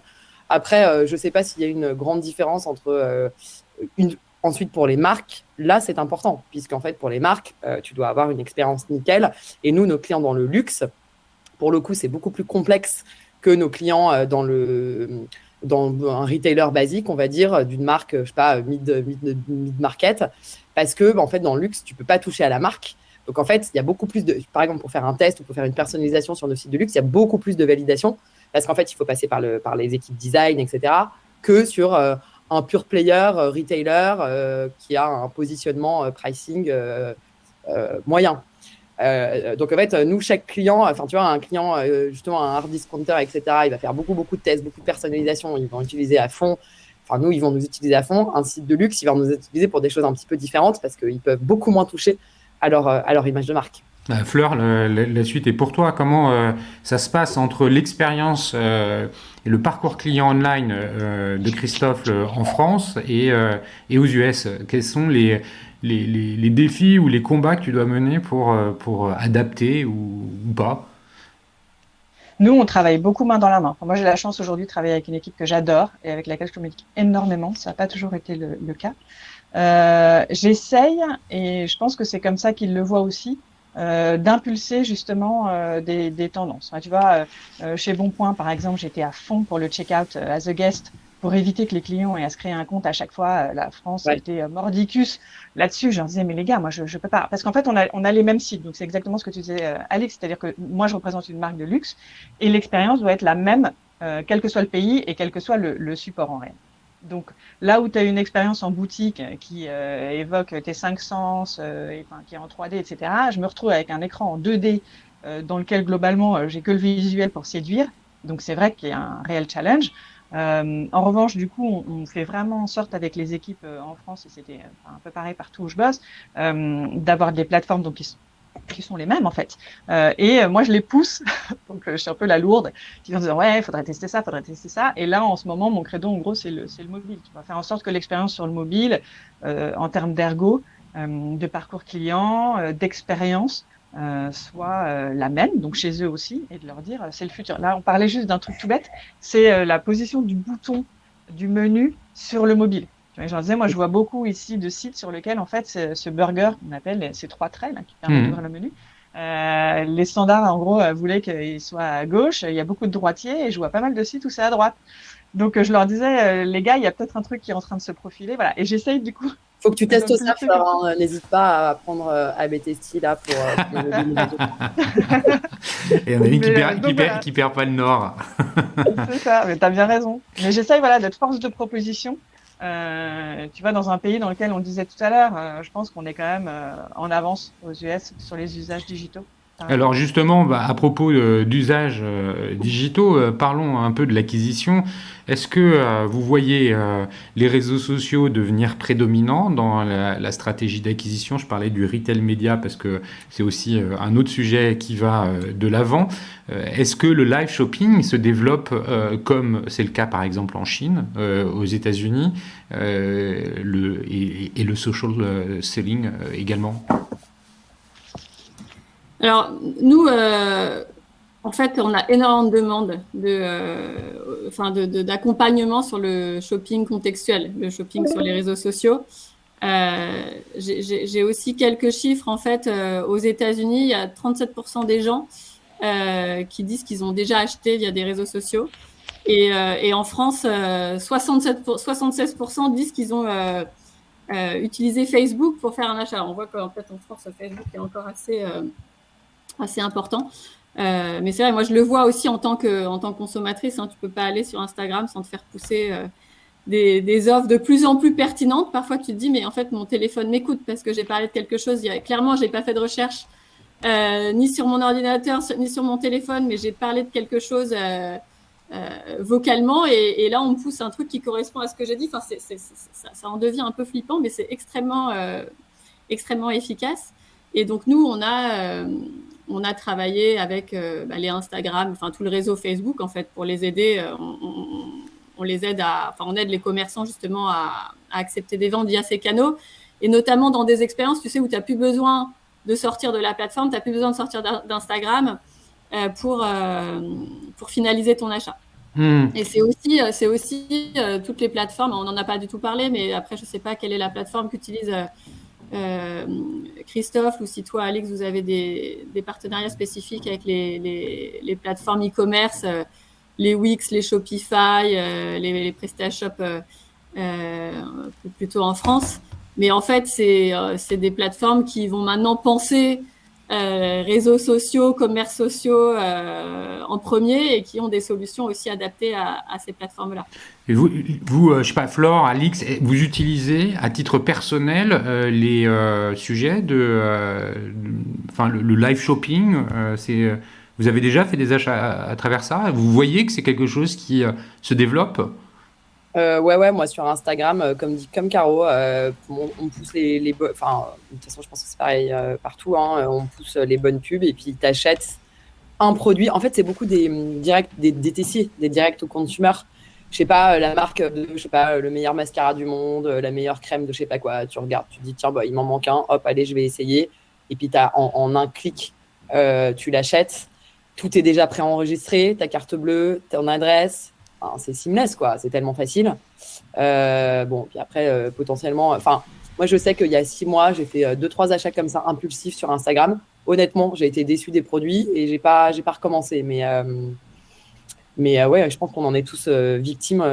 Après, je ne sais pas s'il y a une grande différence entre ensuite, pour les marques, là, c'est important, puisqu'en fait, pour les marques, tu dois avoir une expérience nickel. Et nous, nos clients dans le luxe, pour le coup, c'est beaucoup plus complexe que nos clients dans un retailer basique, on va dire, d'une marque, je sais pas, mid-market, parce que, en fait, dans le luxe, tu peux pas toucher à la marque. Donc, en fait, il y a beaucoup plus de, par exemple, pour faire un test ou pour faire une personnalisation sur nos sites de luxe, il y a beaucoup plus de validation, parce qu'en fait, il faut passer par les équipes design, etc., que sur un pure player retailer qui a un positionnement pricing moyen. Donc en fait, nous, chaque client, tu vois, un client, justement un hard discounter, etc., il va faire beaucoup de tests, beaucoup de personnalisation, ils vont utiliser à fond. Enfin, nous, ils vont nous utiliser à fond. Un site de luxe, il va nous utiliser pour des choses un petit peu différentes parce qu'ils peuvent beaucoup moins toucher à leur image de marque. Fleur, la suite est pour toi. Comment ça se passe entre l'expérience et le parcours client online de Christophe en France et aux US? Quels sont les défis ou les combats que tu dois mener pour adapter ou pas? Nous, on travaille beaucoup main dans la main. Moi, j'ai la chance aujourd'hui de travailler avec une équipe que j'adore et avec laquelle je communique énormément. Ça n'a pas toujours été le cas. J'essaye, et je pense que c'est comme ça qu'ils le voient aussi, d'impulser justement des tendances. Tu vois, chez Bonpoint, par exemple, j'étais à fond pour le checkout as a guest pour éviter que les clients aient à se créer un compte à chaque fois. La France était mordicus là-dessus. Je leur disais, mais les gars, moi, je peux pas. Parce qu'en fait, on a les mêmes sites. Donc, c'est exactement ce que tu disais, Alex. C'est-à-dire que moi, je représente une marque de luxe et l'expérience doit être la même, quel que soit le pays et quel que soit le support en réel. Donc, là où tu as une expérience en boutique qui évoque tes cinq sens, qui est en 3D, etc., je me retrouve avec un écran en 2D dans lequel, globalement, j'ai que le visuel pour séduire. Donc, c'est vrai qu'il y a un réel challenge. En revanche, du coup, on fait vraiment en sorte avec les équipes en France, et c'était un peu pareil partout où je bosse, d'avoir des plateformes donc, qui sont les mêmes en fait. Moi, je les pousse, donc je suis un peu la lourde, qui vont dire ouais, il faudrait tester ça, faudrait tester ça. Et là, en ce moment, mon credo, en gros, c'est le mobile. Tu vas faire en sorte que l'expérience sur le mobile, en termes d'ergo, de parcours client, d'expérience, soit la même, donc chez eux aussi, et de leur dire c'est le futur. Là, on parlait juste d'un truc tout bête, c'est la position du bouton du menu sur le mobile. Je disais, moi, je vois beaucoup ici de sites sur lesquels, en fait, ce burger qu'on appelle ces 3 traits là, qui permettent d'ouvrir le menu, les standards, en gros, voulaient qu'il soit à gauche. Il y a beaucoup de droitiers et je vois pas mal de sites où c'est à droite. Donc, je leur disais, les gars, il y a peut-être un truc qui est en train de se profiler. Voilà. Et j'essaye, du coup. Faut que tu testes ça, Florent. N'hésite pas à prendre AB Testy là pour Et il y en a une qui perd pas le nord. C'est ça, mais t'as bien raison. Mais j'essaye d'être force de proposition. Tu vois, dans un pays dans lequel on disait tout à l'heure, je pense qu'on est quand même en avance aux US sur les usages digitaux. Alors justement, à propos d'usages digitaux, parlons un peu de l'acquisition. Est-ce que vous voyez les réseaux sociaux devenir prédominants dans la stratégie d'acquisition? Je parlais du retail média parce que c'est aussi un autre sujet qui va de l'avant. Est-ce que le live shopping se développe comme c'est le cas par exemple en Chine, aux États-Unis, et le social selling également? Alors, nous, en fait, on a énormément de demandes d'accompagnement sur le shopping contextuel, le shopping sur les réseaux sociaux. J'ai aussi quelques chiffres. En fait, aux États-Unis, il y a 37% des gens qui disent qu'ils ont déjà acheté via des réseaux sociaux. Et en France, 76% disent qu'ils ont utilisé Facebook pour faire un achat. On voit qu'en fait, en France, Facebook est encore assez important. Mais c'est vrai, moi je le vois aussi en tant que consommatrice. Tu peux pas aller sur Instagram sans te faire pousser des offres de plus en plus pertinentes. Parfois tu te dis mais en fait mon téléphone m'écoute parce que j'ai parlé de quelque chose. Clairement j'ai pas fait de recherche ni sur mon ordinateur ni sur mon téléphone, mais j'ai parlé de quelque chose vocalement et là on me pousse un truc qui correspond à ce que j'ai dit. Enfin ça en devient un peu flippant, mais c'est extrêmement efficace. Et donc nous on a travaillé avec les Instagram, enfin tout le réseau Facebook en fait pour les aider. On les aide on aide les commerçants justement à accepter des ventes via ces canaux et notamment dans des expériences, tu sais, où tu n'as plus besoin de sortir de la plateforme, tu n'as plus besoin de sortir d'Instagram pour finaliser ton achat. Et c'est aussi toutes les plateformes. On n'en a pas du tout parlé, mais après je sais pas quelle est la plateforme qu'utilise Christophe, ou si toi Alex vous avez des partenariats spécifiques avec les plateformes e-commerce, les Wix, les Shopify, les PrestaShop plutôt en France. Mais en fait c'est des plateformes qui vont maintenant penser réseaux sociaux, commerces sociaux en premier et qui ont des solutions aussi adaptées à ces plateformes-là. Et vous, je sais pas, Flore, Alix, vous utilisez à titre personnel les sujets le live shopping, vous avez déjà fait des achats à travers ça? Vous voyez que c'est quelque chose qui se développe? Ouais, moi sur Instagram, comme Caro, on pousse les bonnes. Enfin, de toute façon, je pense que c'est pareil partout. On pousse les bonnes pubs et puis t'achètes un produit. En fait, c'est beaucoup des DTC, des direct au consumer. Je sais pas, la marque de, je sais pas, le meilleur mascara du monde, la meilleure crème de je sais pas quoi. Tu regardes, tu te dis tiens, il m'en manque un. Hop, allez, je vais essayer. Et puis en un clic, tu l'achètes. Tout est déjà préenregistré, ta carte bleue, ton adresse. Enfin, c'est seamless, quoi. C'est tellement facile. Puis après, potentiellement... Enfin, moi, je sais qu'il y a 6 mois, j'ai fait 2-3 achats comme ça, impulsifs sur Instagram. Honnêtement, j'ai été déçue des produits et j'ai pas recommencé. Mais ouais, je pense qu'on en est tous victimes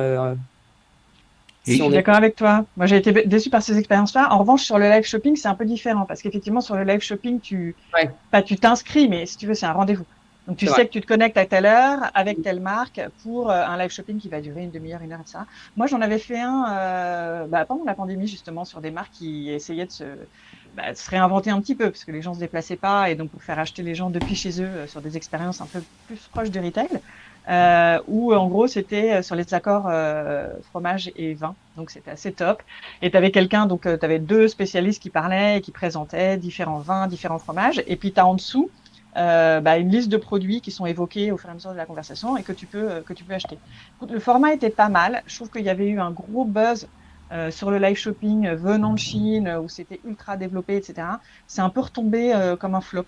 Je suis d'accord avec toi. Moi, j'ai été déçue par ces expériences-là. En revanche, sur le live shopping, c'est un peu différent parce qu'effectivement, sur le live shopping, tu t'inscris, mais si tu veux, c'est un rendez-vous. Donc, tu sais que tu te connectes à telle heure avec telle marque pour un live shopping qui va durer une demi-heure, une heure et ça. Moi, j'en avais fait un pendant la pandémie, justement, sur des marques qui essayaient de se réinventer un petit peu parce que les gens se déplaçaient pas et donc pour faire acheter les gens depuis chez eux sur des expériences un peu plus proches du retail. Où en gros c'était sur les accords fromage et vin, donc c'était assez top. Et tu avais quelqu'un, donc tu avais 2 spécialistes qui parlaient et qui présentaient différents vins, différents fromages, et puis tu as en dessous une liste de produits qui sont évoqués au fur et à mesure de la conversation et que tu peux acheter. Le format était pas mal. Je trouve qu'il y avait eu un gros buzz sur le live shopping venant de Chine où c'était ultra développé, etc. C'est un peu retombé comme un flop.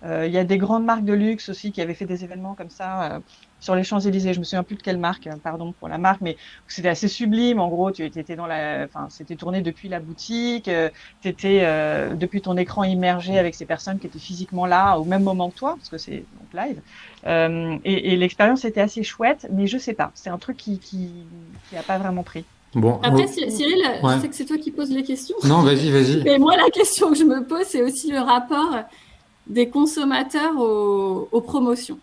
Il y a des grandes marques de luxe aussi qui avaient fait des événements comme ça sur les Champs-Élysées. Je me souviens plus de quelle marque, pardon pour la marque, mais c'était assez sublime. En gros, tu étais c'était tourné depuis la boutique, tu étais depuis ton écran immergé avec ces personnes qui étaient physiquement là au même moment que toi, parce que c'est donc live. Et l'expérience était assez chouette, mais je sais pas, c'est un truc qui a pas vraiment pris. Bon, après, Cyril, je sais que c'est toi qui poses les questions. Non, vas-y. Mais moi, la question que je me pose, c'est aussi le rapport des consommateurs aux promotions.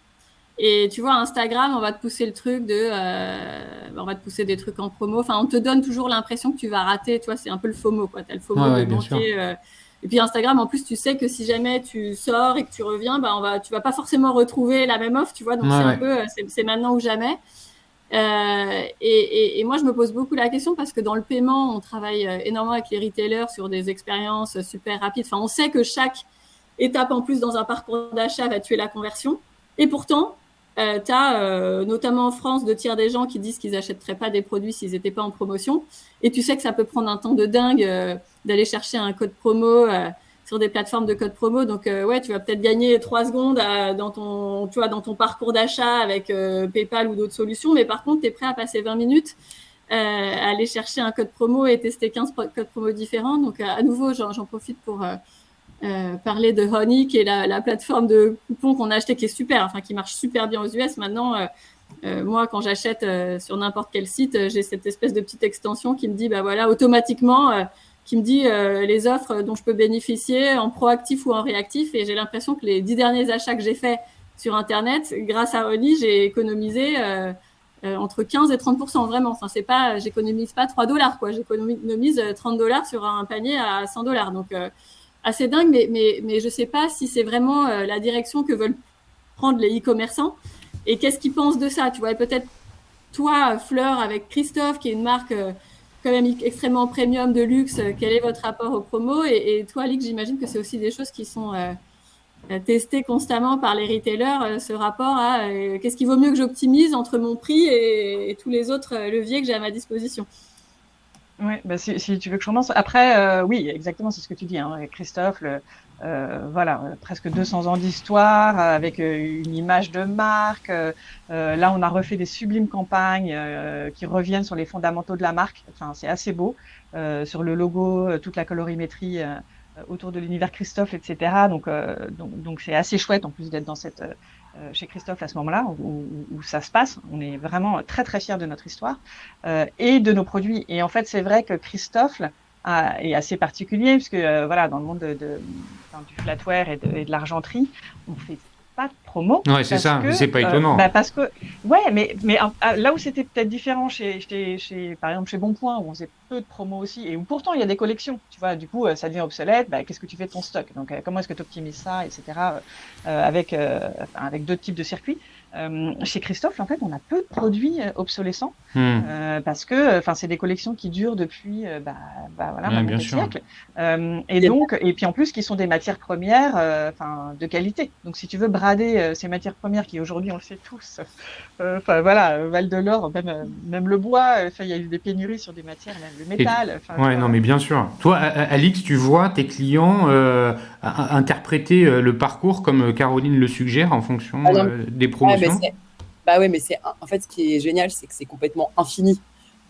Et tu vois, Instagram, on va te pousser le truc on va te pousser des trucs en promo. Enfin, on te donne toujours l'impression que tu vas rater. Tu vois, c'est un peu le FOMO, quoi. T'as le FOMO de manquer. Et puis Instagram, en plus, tu sais que si jamais tu sors et que tu reviens, tu vas pas forcément retrouver la même offre, tu vois. Donc c'est un peu, c'est maintenant ou jamais. Et moi, je me pose beaucoup la question parce que dans le paiement, on travaille énormément avec les retailers sur des expériences super rapides. Enfin, on sait que chaque étape en plus dans un parcours d'achat va tuer la conversion. Et pourtant, tu as notamment en France 2 tiers des gens qui disent qu'ils n'achèteraient pas des produits s'ils n'étaient pas en promotion. Et tu sais que ça peut prendre un temps de dingue d'aller chercher un code promo sur des plateformes de code promo. Donc, tu vas peut-être gagner 3 secondes dans ton parcours d'achat avec PayPal ou d'autres solutions. Mais par contre, tu es prêt à passer 20 minutes à aller chercher un code promo et tester 15 codes promo différents. Donc, à nouveau, j'en profite pour parler de Honey, qui est la plateforme de coupons qu'on a acheté, qui est super, enfin qui marche super bien aux US. Maintenant, moi, quand j'achète sur n'importe quel site, j'ai cette espèce de petite extension qui me dit, automatiquement, qui me dit les offres dont je peux bénéficier en proactif ou en réactif. Et j'ai l'impression que les 10 derniers achats que j'ai faits sur Internet, grâce à Honey, j'ai économisé entre 15 et 30%, vraiment. Enfin, j'économise pas $3, quoi. J'économise $30 sur un panier à $100. Donc, assez dingue, mais je sais pas si c'est vraiment la direction que veulent prendre les e-commerçants et qu'est-ce qu'ils pensent de ça. Tu vois, peut-être toi, Fleur, avec Christophe, qui est une marque quand même extrêmement premium de luxe, quel est votre rapport aux promos et toi, Alix, j'imagine que c'est aussi des choses qui sont testées constamment par les retailers, ce rapport à qu'est-ce qui vaut mieux que j'optimise entre mon prix et tous les autres leviers que j'ai à ma disposition. Oui, si tu veux que je commence. Après, oui, exactement, c'est ce que tu dis, hein, Christophe. Presque 200 ans d'histoire avec une image de marque. Là, on a refait des sublimes campagnes qui reviennent sur les fondamentaux de la marque. Enfin, c'est assez beau. Sur le logo, toute la colorimétrie autour de l'univers Christophe, etc. Donc, c'est assez chouette en plus d'être dans chez Christophe à ce moment-là où ça se passe. On est vraiment très très fiers de notre histoire et de nos produits. Et en fait, c'est vrai que Christophe est assez particulier puisque dans le monde du flatware et de l'argenterie, on fait pas de promo. Ouais, c'est ça. C'est pas étonnant. Parce que mais là où c'était peut-être différent par exemple chez Bonpoint où on faisait peu de promos aussi et où pourtant il y a des collections. Tu vois, du coup ça devient obsolète. Qu'est-ce que tu fais de ton stock? Donc comment est-ce que tu optimises ça, etc. Avec d'autres types de circuits. Chez Christophe, en fait, on a peu de produits obsolescents parce que, c'est des collections qui durent depuis, bien sûr. siècle. Et puis en plus, qui sont des matières premières, de qualité. Donc, si tu veux brader ces matières premières qui aujourd'hui, on le sait tous, Val de l'Or, même le bois, il y a eu des pénuries sur des matières, même le métal. Non, mais bien sûr. Toi, Alix, tu vois tes clients interpréter le parcours comme Caroline le suggère en fonction des promotions. Mais en fait, ce qui est génial, c'est que c'est complètement infini.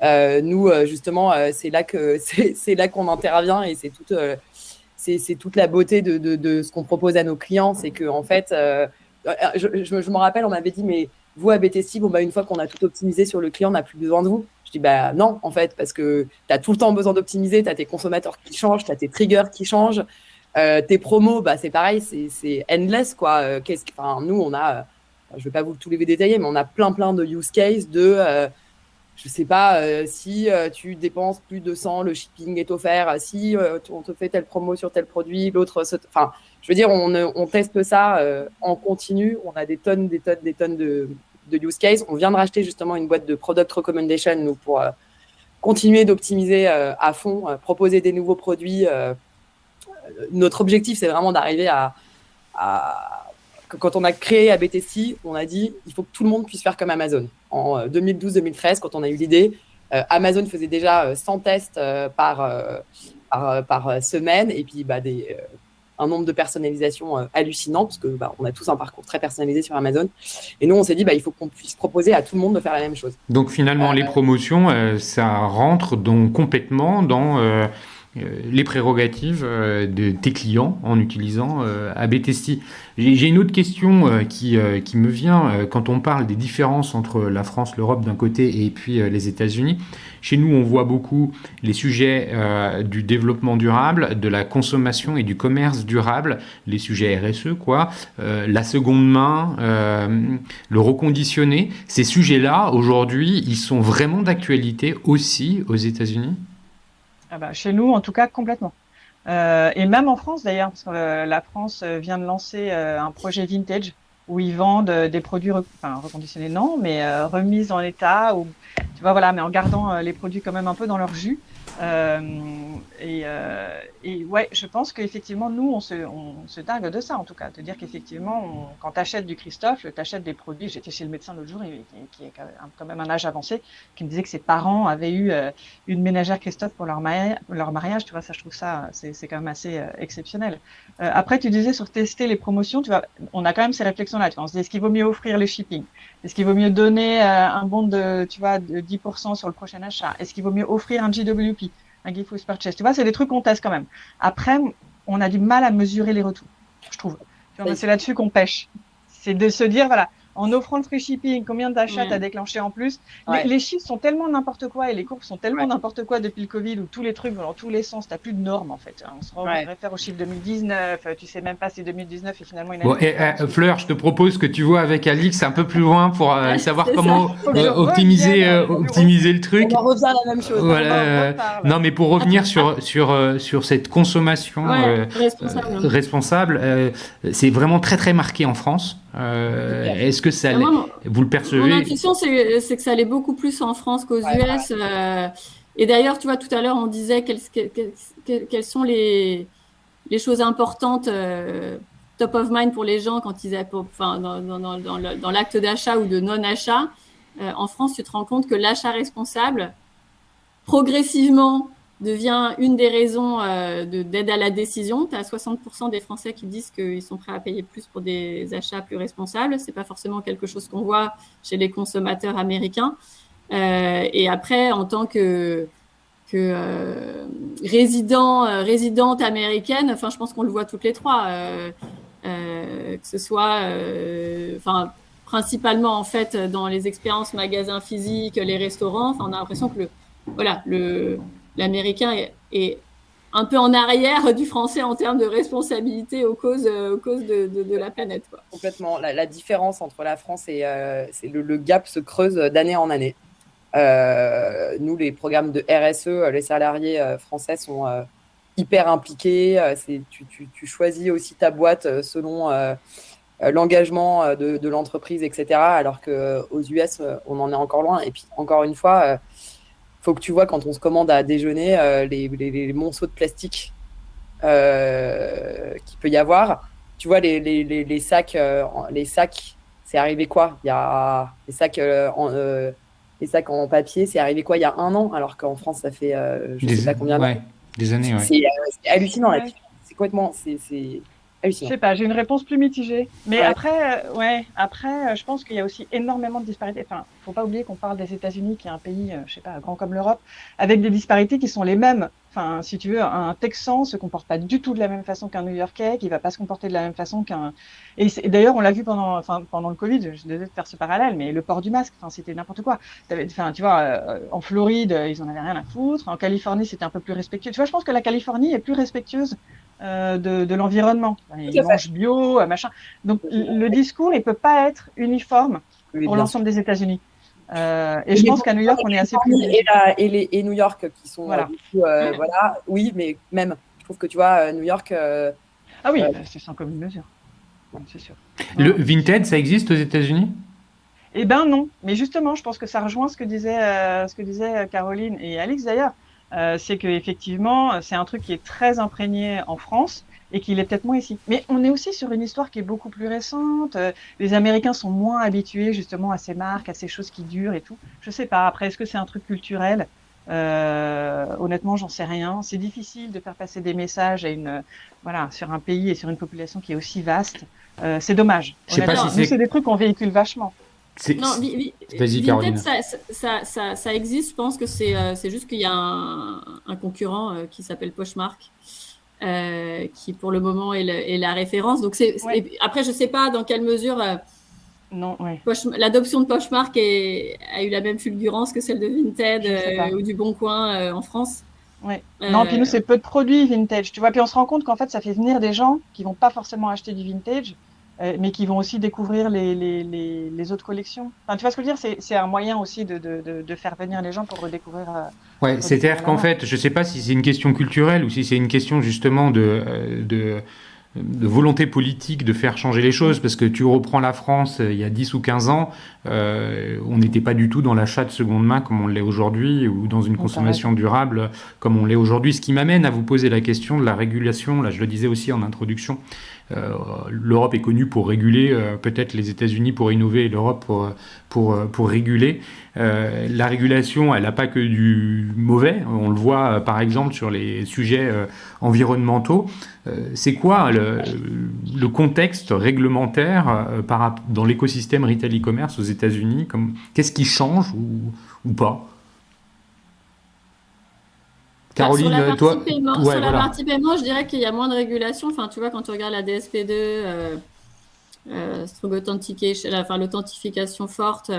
Nous, justement, c'est là qu'on intervient et c'est toute la beauté de ce qu'on propose à nos clients. C'est que en fait, je me rappelle, on m'avait dit, mais vous à BTC, une fois qu'on a tout optimisé sur le client, on n'a plus besoin de vous. Je dis, bah non, en fait, parce que tu as tout le temps besoin d'optimiser, tu as tes consommateurs qui changent, tu as tes triggers qui changent, tes promos, bah, c'est pareil, c'est endless, quoi. Nous, on a, je vais pas vous tous les détailler, mais on a plein de use cases je sais pas, si tu dépenses plus de 100, le shipping est offert, si on te fait telle promo sur tel produit, l'autre... Enfin, je veux dire, on teste ça en continu, on a des tonnes de use cases. On vient de racheter justement une boîte de product recommendation, nous, pour continuer d'optimiser à fond, proposer des nouveaux produits. Notre objectif, c'est vraiment d'arriver quand on a créé ABTC, on a dit il faut que tout le monde puisse faire comme Amazon. En 2012-2013, quand on a eu l'idée, Amazon faisait déjà 100 tests par semaine, et puis un nombre de personnalisations hallucinant, parce que on a tous un parcours très personnalisé sur Amazon. Et nous, on s'est dit il faut qu'on puisse proposer à tout le monde de faire la même chose. Donc finalement, les promotions, ça rentre donc complètement dans les prérogatives de tes clients en utilisant ABTC. J'ai une autre question qui me vient quand on parle des différences entre la France, l'Europe d'un côté et puis les États-Unis. Chez nous, on voit beaucoup les sujets du développement durable, de la consommation et du commerce durable, les sujets RSE, quoi, la seconde main, le reconditionné. Ces sujets-là, aujourd'hui, ils sont vraiment d'actualité aussi aux États-Unis ? Ah bah, chez nous, en tout cas, complètement. Et même en France, d'ailleurs, parce que la France vient de lancer un projet vintage où ils vendent des produits reconditionnés, non, mais remis en état, ou tu vois, voilà, mais en gardant les produits quand même un peu dans leur jus. Et ouais, je pense qu'effectivement, nous, on se dingue de ça, en tout cas, de dire qu'effectivement, quand tu achètes du Christophe, tu achètes des produits. J'étais chez le médecin l'autre jour, qui est quand même un âge avancé, qui me disait que ses parents avaient eu une ménagère Christophe pour leur mariage. Tu vois, ça, je trouve ça, c'est quand même assez exceptionnel. Après, tu disais sur tester les promotions, tu vois, on a quand même ces réflexions-là. Tu vois, on se dit, est-ce qu'il vaut mieux offrir le shipping? Est-ce qu'il vaut mieux donner un bon de 10% sur le prochain achat? Est-ce qu'il vaut mieux offrir un GWP, un gift with purchase? Tu vois, c'est des trucs qu'on teste quand même. Après, on a du mal à mesurer les retours, je trouve. Tu vois, c'est là-dessus qu'on pêche. C'est de se dire, voilà, en offrant le free shipping, combien d'achats t'as déclenché en plus? Les chiffres sont tellement n'importe quoi et les courbes sont tellement n'importe quoi depuis le Covid, où tous les trucs vont dans tous les sens. T'as plus de normes, en fait. On se réfère au chiffre 2019. Tu sais même pas si 2019 est finalement une année. Fleur, je te propose que tu vois avec Alix un peu plus loin pour savoir comment optimiser le truc. On en revient à la même chose. Voilà. Non, mais pour revenir sur cette consommation responsable, c'est vraiment très très marqué en France. Est-ce que ça vous le percevez? Mon intuition, c'est que ça allait beaucoup plus en France qu'aux US. Et d'ailleurs, tu vois, tout à l'heure, on disait quelles sont les choses importantes top of mind pour les gens quand ils dans l'acte d'achat ou de non-achat. En France, tu te rends compte que l'achat responsable, progressivement, devient une des raisons d'aide à la décision. Tu as 60% des Français qui disent qu'ils sont prêts à payer plus pour des achats plus responsables. Ce n'est pas forcément quelque chose qu'on voit chez les consommateurs américains. Et après, en tant que résidente américaine, je pense qu'on le voit toutes les trois, que ce soit principalement en fait dans les expériences magasins physiques, les restaurants. On a l'impression que l'américain est un peu en arrière du français en termes de responsabilité aux causes de la planète, quoi. Complètement. La différence entre la France et le gap se creuse d'année en année. Nous, les programmes de RSE, les salariés français sont hyper impliqués. Tu choisis aussi ta boîte selon l'engagement de l'entreprise, etc. Alors qu'aux US, on en est encore loin. Et puis, encore une fois, faut que tu vois quand on se commande à déjeuner les monceaux de plastique qu'il peut y avoir. Tu vois, les sacs, c'est arrivé quoi? Il y a les sacs en papier, c'est arrivé quoi il y a 1 an, alors qu'en France, ça fait je ne sais pas combien d'années. Des années, ouais. C'est hallucinant. Ouais. C'est complètement... C'est hallucinant. Je sais pas, j'ai une réponse plus mitigée. Mais après, je pense qu'il y a aussi énormément de disparités. Faut pas oublier qu'on parle des États-Unis, qui est un pays, je sais pas, grand comme l'Europe, avec des disparités qui sont les mêmes Enfin, si tu veux, un Texan se comporte pas du tout de la même façon qu'un New-Yorkais, qui va pas se comporter de la même façon qu'un. Et d'ailleurs, on l'a vu pendant le Covid. Je suis désolée de faire ce parallèle, mais le port du masque, enfin, c'était n'importe quoi. Enfin, tu vois, en Floride, ils en avaient rien à foutre. En Californie, c'était un peu plus respectueux. Tu vois, je pense que la Californie est plus respectueuse de l'environnement. Ils mangent bio, machin. Donc, le discours, il peut pas être uniforme pour l'ensemble des États-Unis. Et je pense qu'à New York, on est assez privilégié. Et New York qui sont Voilà. du coup, voilà, oui, mais même, je trouve que tu vois, New York. Ah oui, c'est sans commune mesure, c'est sûr. Le Vinted, ça existe aux États-Unis? Eh ben non, mais justement, je pense que ça rejoint ce que disait Caroline et Alix d'ailleurs. C'est que effectivement, c'est un truc qui est très imprégné en France et qu'il est peut-être moins ici. Mais on est aussi sur une histoire qui est beaucoup plus récente. Les Américains sont moins habitués justement à ces marques, à ces choses qui durent et tout. Je sais pas. Après, est-ce que c'est un truc culturel? Honnêtement, j'en sais rien. C'est difficile de faire passer des messages voilà, sur un pays et sur une population qui est aussi vaste. C'est dommage. Je sais pas si Nous, c'est des trucs qu'on véhicule vachement. Non, vas-y, Vinted, Caroline. ça existe. Je pense que c'est juste qu'il y a un concurrent qui s'appelle Poshmark, qui pour le moment est la référence. Donc après, je sais pas dans quelle mesure l'adoption de Poshmark a eu la même fulgurance que celle de Vinted ou du Bon Coin en France. Ouais. Non, puis nous, c'est peu de produits vintage, tu vois. Puis on se rend compte qu'en fait, ça fait venir des gens qui vont pas forcément acheter du vintage, mais qui vont aussi découvrir les autres collections. Enfin, tu vois ce que je veux dire? C'est un moyen aussi de faire venir les gens pour redécouvrir. Ouais, c'est-à-dire qu'en fait, je sais pas si c'est une question culturelle ou si c'est une question justement de volonté politique de faire changer les choses, parce que tu reprends la France il y a 10 ou 15 ans, on n'était pas du tout dans l'achat de seconde main comme on l'est aujourd'hui, ou dans une consommation durable comme on l'est aujourd'hui, ce qui m'amène à vous poser la question de la régulation. Là, je le disais aussi en introduction, l'Europe est connue pour réguler, peut-être les États-Unis pour innover et l'Europe pour réguler. La régulation, elle n'a pas que du mauvais. On le voit par exemple sur les sujets environnementaux. C'est quoi le contexte réglementaire dans l'écosystème retail e-commerce aux États-Unis? Qu'est-ce qui change ou pas? Caroline, sur la toi, partie paiement, je dirais qu'il y a moins de régulation. Enfin, tu vois, quand tu regardes la DSP2, Strong Authentication, l'authentification forte,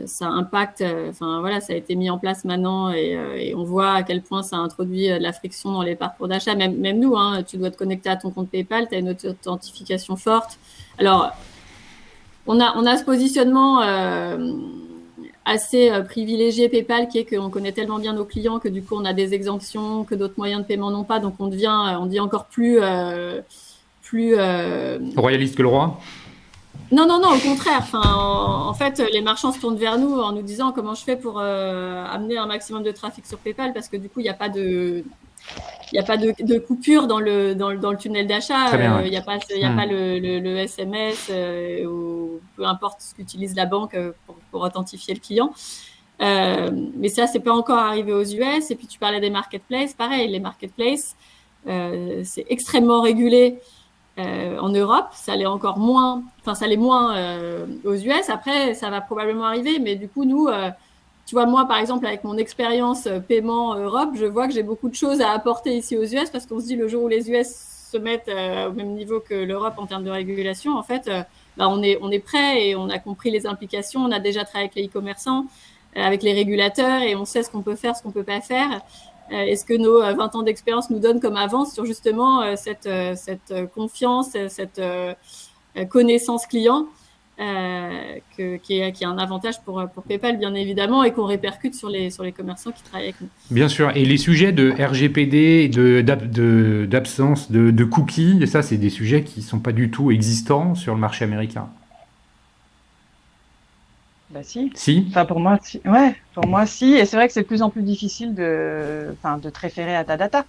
ça impacte. Enfin voilà, ça a été mis en place maintenant et on voit à quel point ça introduit de la friction dans les parcours d'achat. Même nous, hein, tu dois te connecter à ton compte PayPal, tu as une authentification forte. Alors, on a ce positionnement assez privilégié PayPal, qui est qu'on connaît tellement bien nos clients que du coup on a des exemptions que d'autres moyens de paiement n'ont pas, donc on dit encore plus royaliste que le roi. Non, au contraire. Enfin, en fait, les marchands se tournent vers nous en nous disant comment je fais pour amener un maximum de trafic sur PayPal, parce que du coup il n'y a pas de coupure dans le tunnel d'achat. Il n'y a pas le SMS ou peu importe ce qu'utilise la banque pour authentifier le client. Mais ça, c'est pas encore arrivé aux US. Et puis tu parlais des marketplaces. Pareil, les marketplaces, c'est extrêmement régulé en Europe. Ça l'est encore moins. Enfin, ça l'est moins aux US. Après, ça va probablement arriver. Mais du coup, nous... tu vois, moi, par exemple, avec mon expérience paiement Europe, je vois que j'ai beaucoup de choses à apporter ici aux US, parce qu'on se dit le jour où les US se mettent au même niveau que l'Europe en termes de régulation, en fait, on est prêt et on a compris les implications. On a déjà travaillé avec les e-commerçants, avec les régulateurs, et on sait ce qu'on peut faire, ce qu'on peut pas faire. Est-ce que nos 20 ans d'expérience nous donnent comme avance sur justement cette confiance, cette connaissance client? Qui est un avantage pour PayPal, bien évidemment, et qu'on répercute sur les commerçants qui travaillent avec nous. Bien sûr. Et les sujets de RGPD, d'absence de cookies, et ça, c'est des sujets qui ne sont pas du tout existants sur le marché américain. Bah si. Si. Enfin, pour moi, si. Ouais, pour moi, si. Et c'est vrai que c'est de plus en plus difficile de te référer à ta data.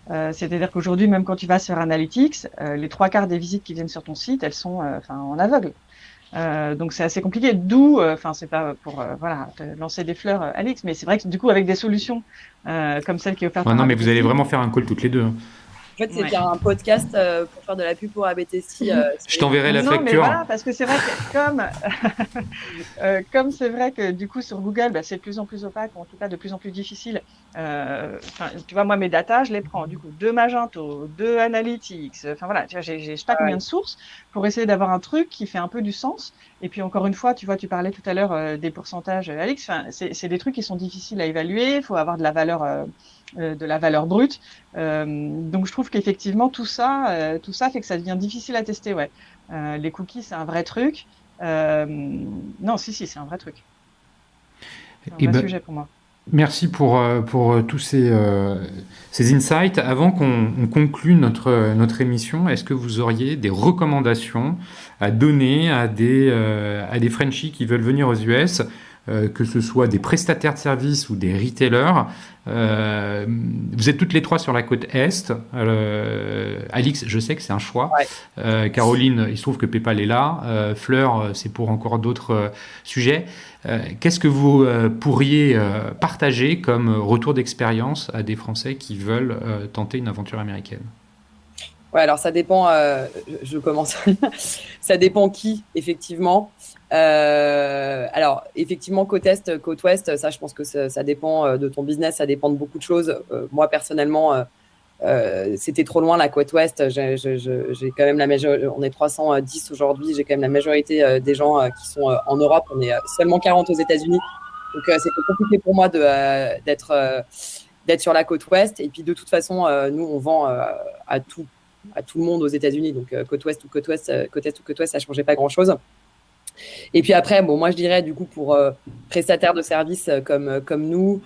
C'est-à-dire qu'aujourd'hui, même quand tu vas sur Analytics, les 3/4 des visites qui viennent sur ton site, elles sont en aveugle. Donc c'est assez compliqué, d'où, c'est pas pour te lancer des fleurs, Alix, mais c'est vrai que du coup avec des solutions comme celle qui est offerte. Non, mais vous allez vraiment faire un call toutes les deux. En fait, c'était un podcast pour faire de la pub pour ABTSI. Je t'enverrai la facture. Mais voilà, parce que c'est vrai que comme c'est vrai que du coup sur Google, c'est de plus en plus opaque, ou en tout cas de plus en plus difficile. Tu vois, moi mes data, je les prends du coup de Magento, de Analytics. Enfin voilà, tu vois, j'ai je sais pas combien de sources pour essayer d'avoir un truc qui fait un peu du sens. Et puis encore une fois, tu vois, tu parlais tout à l'heure des pourcentages, Alix. Enfin, c'est des trucs qui sont difficiles à évaluer. Il faut avoir de la valeur brute. Donc je trouve qu'effectivement tout ça fait que ça devient difficile à tester. Ouais. Les cookies, c'est un vrai truc. Non, si, c'est un vrai truc. C'est un vrai sujet pour moi. Merci pour tous ces insights. Avant qu'on conclue notre émission, est-ce que vous auriez des recommandations à donner à des Frenchies qui veulent venir aux US, que ce soit des prestataires de services ou des retailers? Vous êtes toutes les trois sur la côte Est. Alix, je sais que c'est un choix. Ouais. Caroline, il se trouve que PayPal est là. Fleur, c'est pour encore d'autres sujets. Qu'est-ce que vous pourriez partager comme retour d'expérience à des Français qui veulent tenter une aventure américaine? Ouais, alors ça dépend, je commence. Ça dépend qui, effectivement. Alors, effectivement, côte Est, côte Ouest, ça, je pense que ça dépend de ton business, ça dépend de beaucoup de choses. Moi, personnellement, c'était trop loin la côte Ouest. J'ai quand même on est 310 aujourd'hui, j'ai quand même la majorité des gens qui sont en Europe. On est seulement 40 aux États-Unis. Donc, c'était compliqué pour moi d'être sur la côte Ouest. Et puis, de toute façon, nous, on vend à tout le monde aux États-Unis. Donc, côte Ouest ou côte Ouest, côte Est ou côte Ouest, ça ne changeait pas grand-chose. Et puis après, bon, moi, je dirais, du coup, pour prestataires de services comme nous,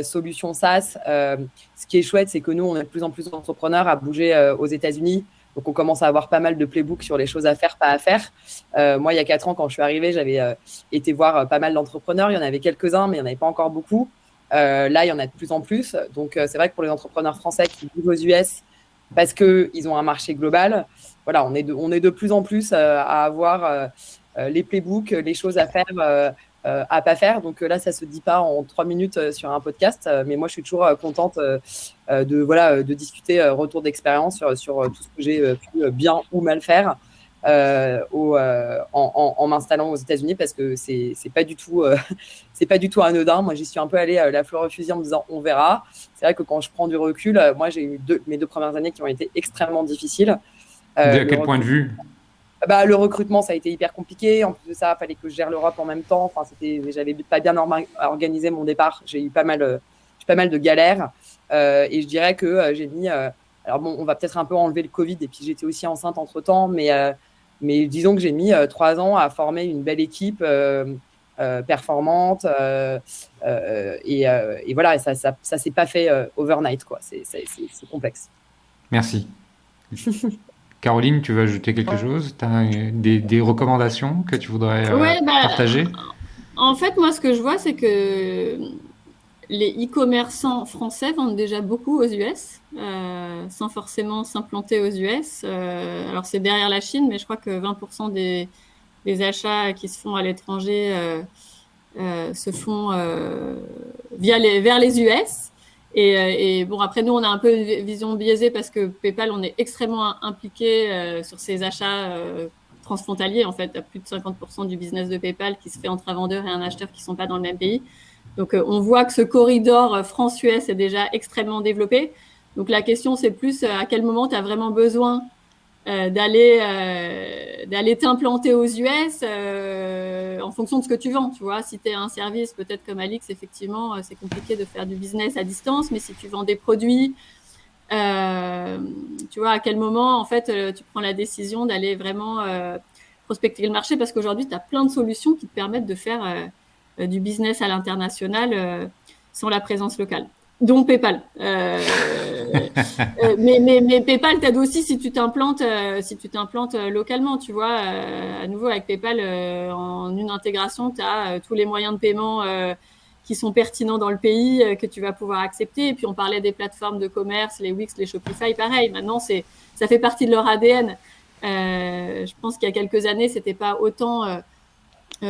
solutions SaaS, ce qui est chouette, c'est que nous, on est de plus en plus d'entrepreneurs à bouger aux États-Unis. Donc, on commence à avoir pas mal de playbooks sur les choses à faire, pas à faire. Moi, il y a 4 ans, quand je suis arrivée, j'avais été voir pas mal d'entrepreneurs. Il y en avait quelques-uns, mais il n'y en avait pas encore beaucoup. Là, il y en a de plus en plus. Donc, c'est vrai que pour les entrepreneurs français qui bougent aux US, parce qu'ils ont un marché global, voilà, on est de plus en plus à avoir les playbooks, les choses à faire, à pas faire. Donc là, ça se dit pas en 3 minutes sur un podcast, mais moi, je suis toujours contente de discuter retour d'expérience sur tout ce que j'ai pu bien ou mal faire en m'installant aux États-Unis, parce que c'est pas du tout anodin. Moi, j'y suis un peu allée la fleur au fusil en me disant on verra. C'est vrai que quand je prends du recul, moi, j'ai eu mes 2 premières années qui ont été extrêmement difficiles. De quel point de vue? Le recrutement, ça a été hyper compliqué. En plus de ça, il fallait que je gère l'Europe en même temps. Enfin, j'avais pas bien organisé mon départ. J'ai eu pas mal de galères. Et je dirais que j'ai mis. Alors bon, on va peut-être un peu enlever le Covid. Et puis j'étais aussi enceinte entre temps, mais disons que j'ai mis 3 ans à former une belle équipe performante. Et voilà, ça s'est pas fait overnight, quoi. C'est complexe. Merci. Caroline, tu veux ajouter quelque chose? Tu as des recommandations que tu voudrais partager? En fait, moi, ce que je vois, c'est que les e-commerçants français vendent déjà beaucoup aux US, sans forcément s'implanter aux US. Alors, c'est derrière la Chine, mais je crois que 20% des achats qui se font à l'étranger se font vers les US. Et bon, après, nous, on a un peu une vision biaisée parce que PayPal, on est extrêmement impliqué sur ces achats transfrontaliers. En fait, il y a plus de 50% du business de PayPal qui se fait entre un vendeur et un acheteur qui ne sont pas dans le même pays. Donc, on voit que ce corridor France-US est déjà extrêmement développé. Donc, la question, c'est plus à quel moment tu as vraiment besoin d'aller t'implanter aux US en fonction de ce que tu vends, tu vois. Si tu es un service, peut-être comme Alix, effectivement, c'est compliqué de faire du business à distance, mais si tu vends des produits, tu vois, à quel moment, en fait, tu prends la décision d'aller vraiment prospecter le marché, parce qu'aujourd'hui, tu as plein de solutions qui te permettent de faire du business à l'international sans la présence locale. Donc PayPal. Mais PayPal t'aide aussi si tu t'implantes localement, tu vois. À nouveau, avec PayPal, en une intégration, tu as tous les moyens de paiement qui sont pertinents dans le pays, que tu vas pouvoir accepter. Et puis, on parlait des plateformes de commerce, les Wix, les Shopify, pareil. Maintenant, ça fait partie de leur ADN. Je pense qu'il y a quelques années, c'était pas autant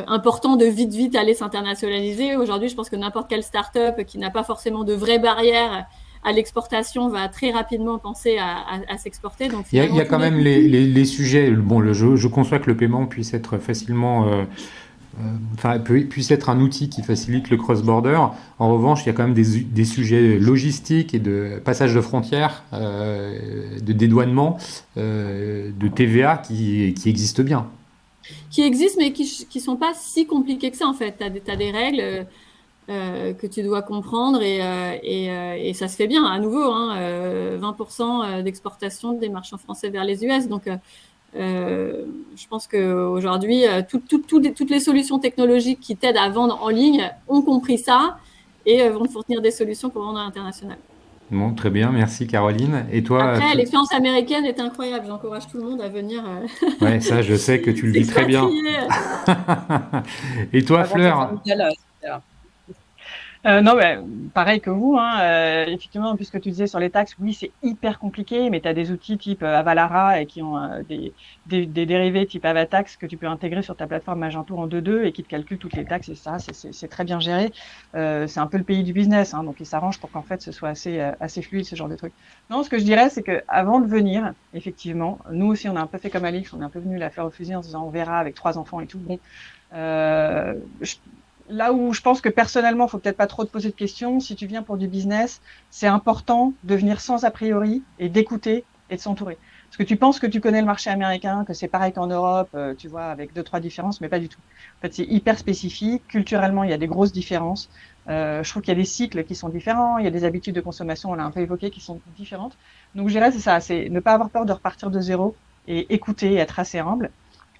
important de vite aller s'internationaliser. Aujourd'hui, je pense que n'importe quelle start-up qui n'a pas forcément de vraies barrières à l'exportation va très rapidement penser à s'exporter. Donc, Il y a quand même les sujets. Bon, je conçois que le paiement puisse être facilement, puisse être un outil qui facilite le cross-border. En revanche, il y a quand même des sujets logistiques et de passage de frontières, de dédouanement, de TVA qui existent bien. Qui existent, mais qui sont pas si compliqués que ça, en fait. T'as des règles que tu dois comprendre et ça se fait bien. À nouveau, 20% d'exportation des marchands français vers les US. Donc, je pense qu'aujourd'hui, toutes les solutions technologiques qui t'aident à vendre en ligne ont compris ça et vont te fournir des solutions pour vendre à l'international. Bon, très bien, merci Caroline. Et toi, après, l'expérience américaine est incroyable. J'encourage tout le monde à venir. Ouais, ça, je sais que tu le vis très bien. Et toi, Fleur? Non, mais pareil que vous. Effectivement, puisque tu disais sur les taxes, oui, c'est hyper compliqué, mais tu as des outils type Avalara et qui ont des dérivés type Avatax que tu peux intégrer sur ta plateforme Magento en 2.2 et qui te calculent toutes les taxes et ça, c'est très bien géré. C'est un peu le pays du business, donc ils s'arrangent pour qu'en fait ce soit assez fluide, ce genre de truc. Non, ce que je dirais, c'est que avant de venir, effectivement, nous aussi, on a un peu fait comme Alix, on est un peu venu la fleur au fusil en se disant on verra avec 3 enfants et tout. Bon, là où je pense que personnellement, faut peut-être pas trop te poser de questions. Si tu viens pour du business, c'est important de venir sans a priori et d'écouter et de s'entourer. Parce que tu penses que tu connais le marché américain, que c'est pareil qu'en Europe, tu vois, avec 2-3 différences, mais pas du tout. En fait, c'est hyper spécifique. Culturellement, il y a des grosses différences. Je trouve qu'il y a des cycles qui sont différents. Il y a des habitudes de consommation, on l'a un peu évoqué, qui sont différentes. Donc, je dirais, c'est ça. C'est ne pas avoir peur de repartir de zéro et écouter, être assez humble.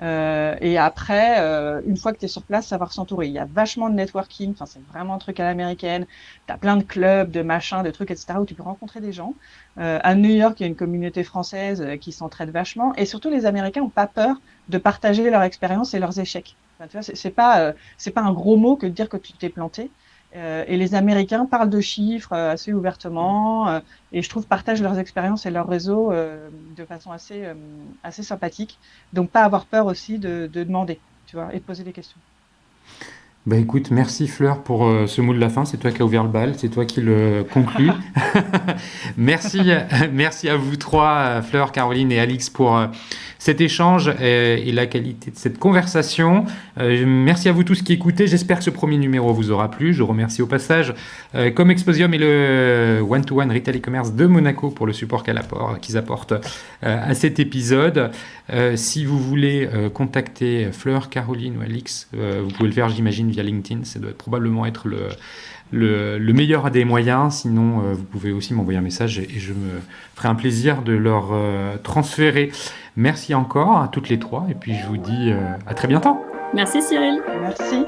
Et après, une fois que tu es sur place, savoir s'entourer. Il y a vachement de networking, c'est vraiment un truc à l'américaine. Tu as plein de clubs, de machins, de trucs, etc. où tu peux rencontrer des gens. À New York, il y a une communauté française qui s'entraide vachement. Et surtout, les Américains n'ont pas peur de partager leur expérience et leurs échecs. Tu vois, c'est pas un gros mot que de dire que tu t'es planté. Et les Américains parlent de chiffres assez ouvertement et je trouve partagent leurs expériences et leur réseau de façon assez sympathique. Donc pas avoir peur aussi de demander, tu vois, et de poser des questions. Bah écoute, merci Fleur pour ce mot de la fin. C'est toi qui as ouvert le bal, c'est toi qui le conclus. Merci à vous trois, Fleur, Caroline et Alix, pour cet échange et la qualité de cette conversation. Merci à vous tous qui écoutez. J'espère que ce premier numéro vous aura plu. Je remercie au passage Comme Exposium et le One-to-One Retail e-commerce de Monaco pour le support qu'ils apportent à cet épisode. Si vous voulez contacter Fleur, Caroline ou Alix, vous pouvez le faire, j'imagine, via LinkedIn. Ça doit probablement être le meilleur des moyens. Sinon, vous pouvez aussi m'envoyer un message et je me ferai un plaisir de leur transférer. Merci encore à toutes les trois et puis je vous dis à très bientôt. Merci Cyril. Merci.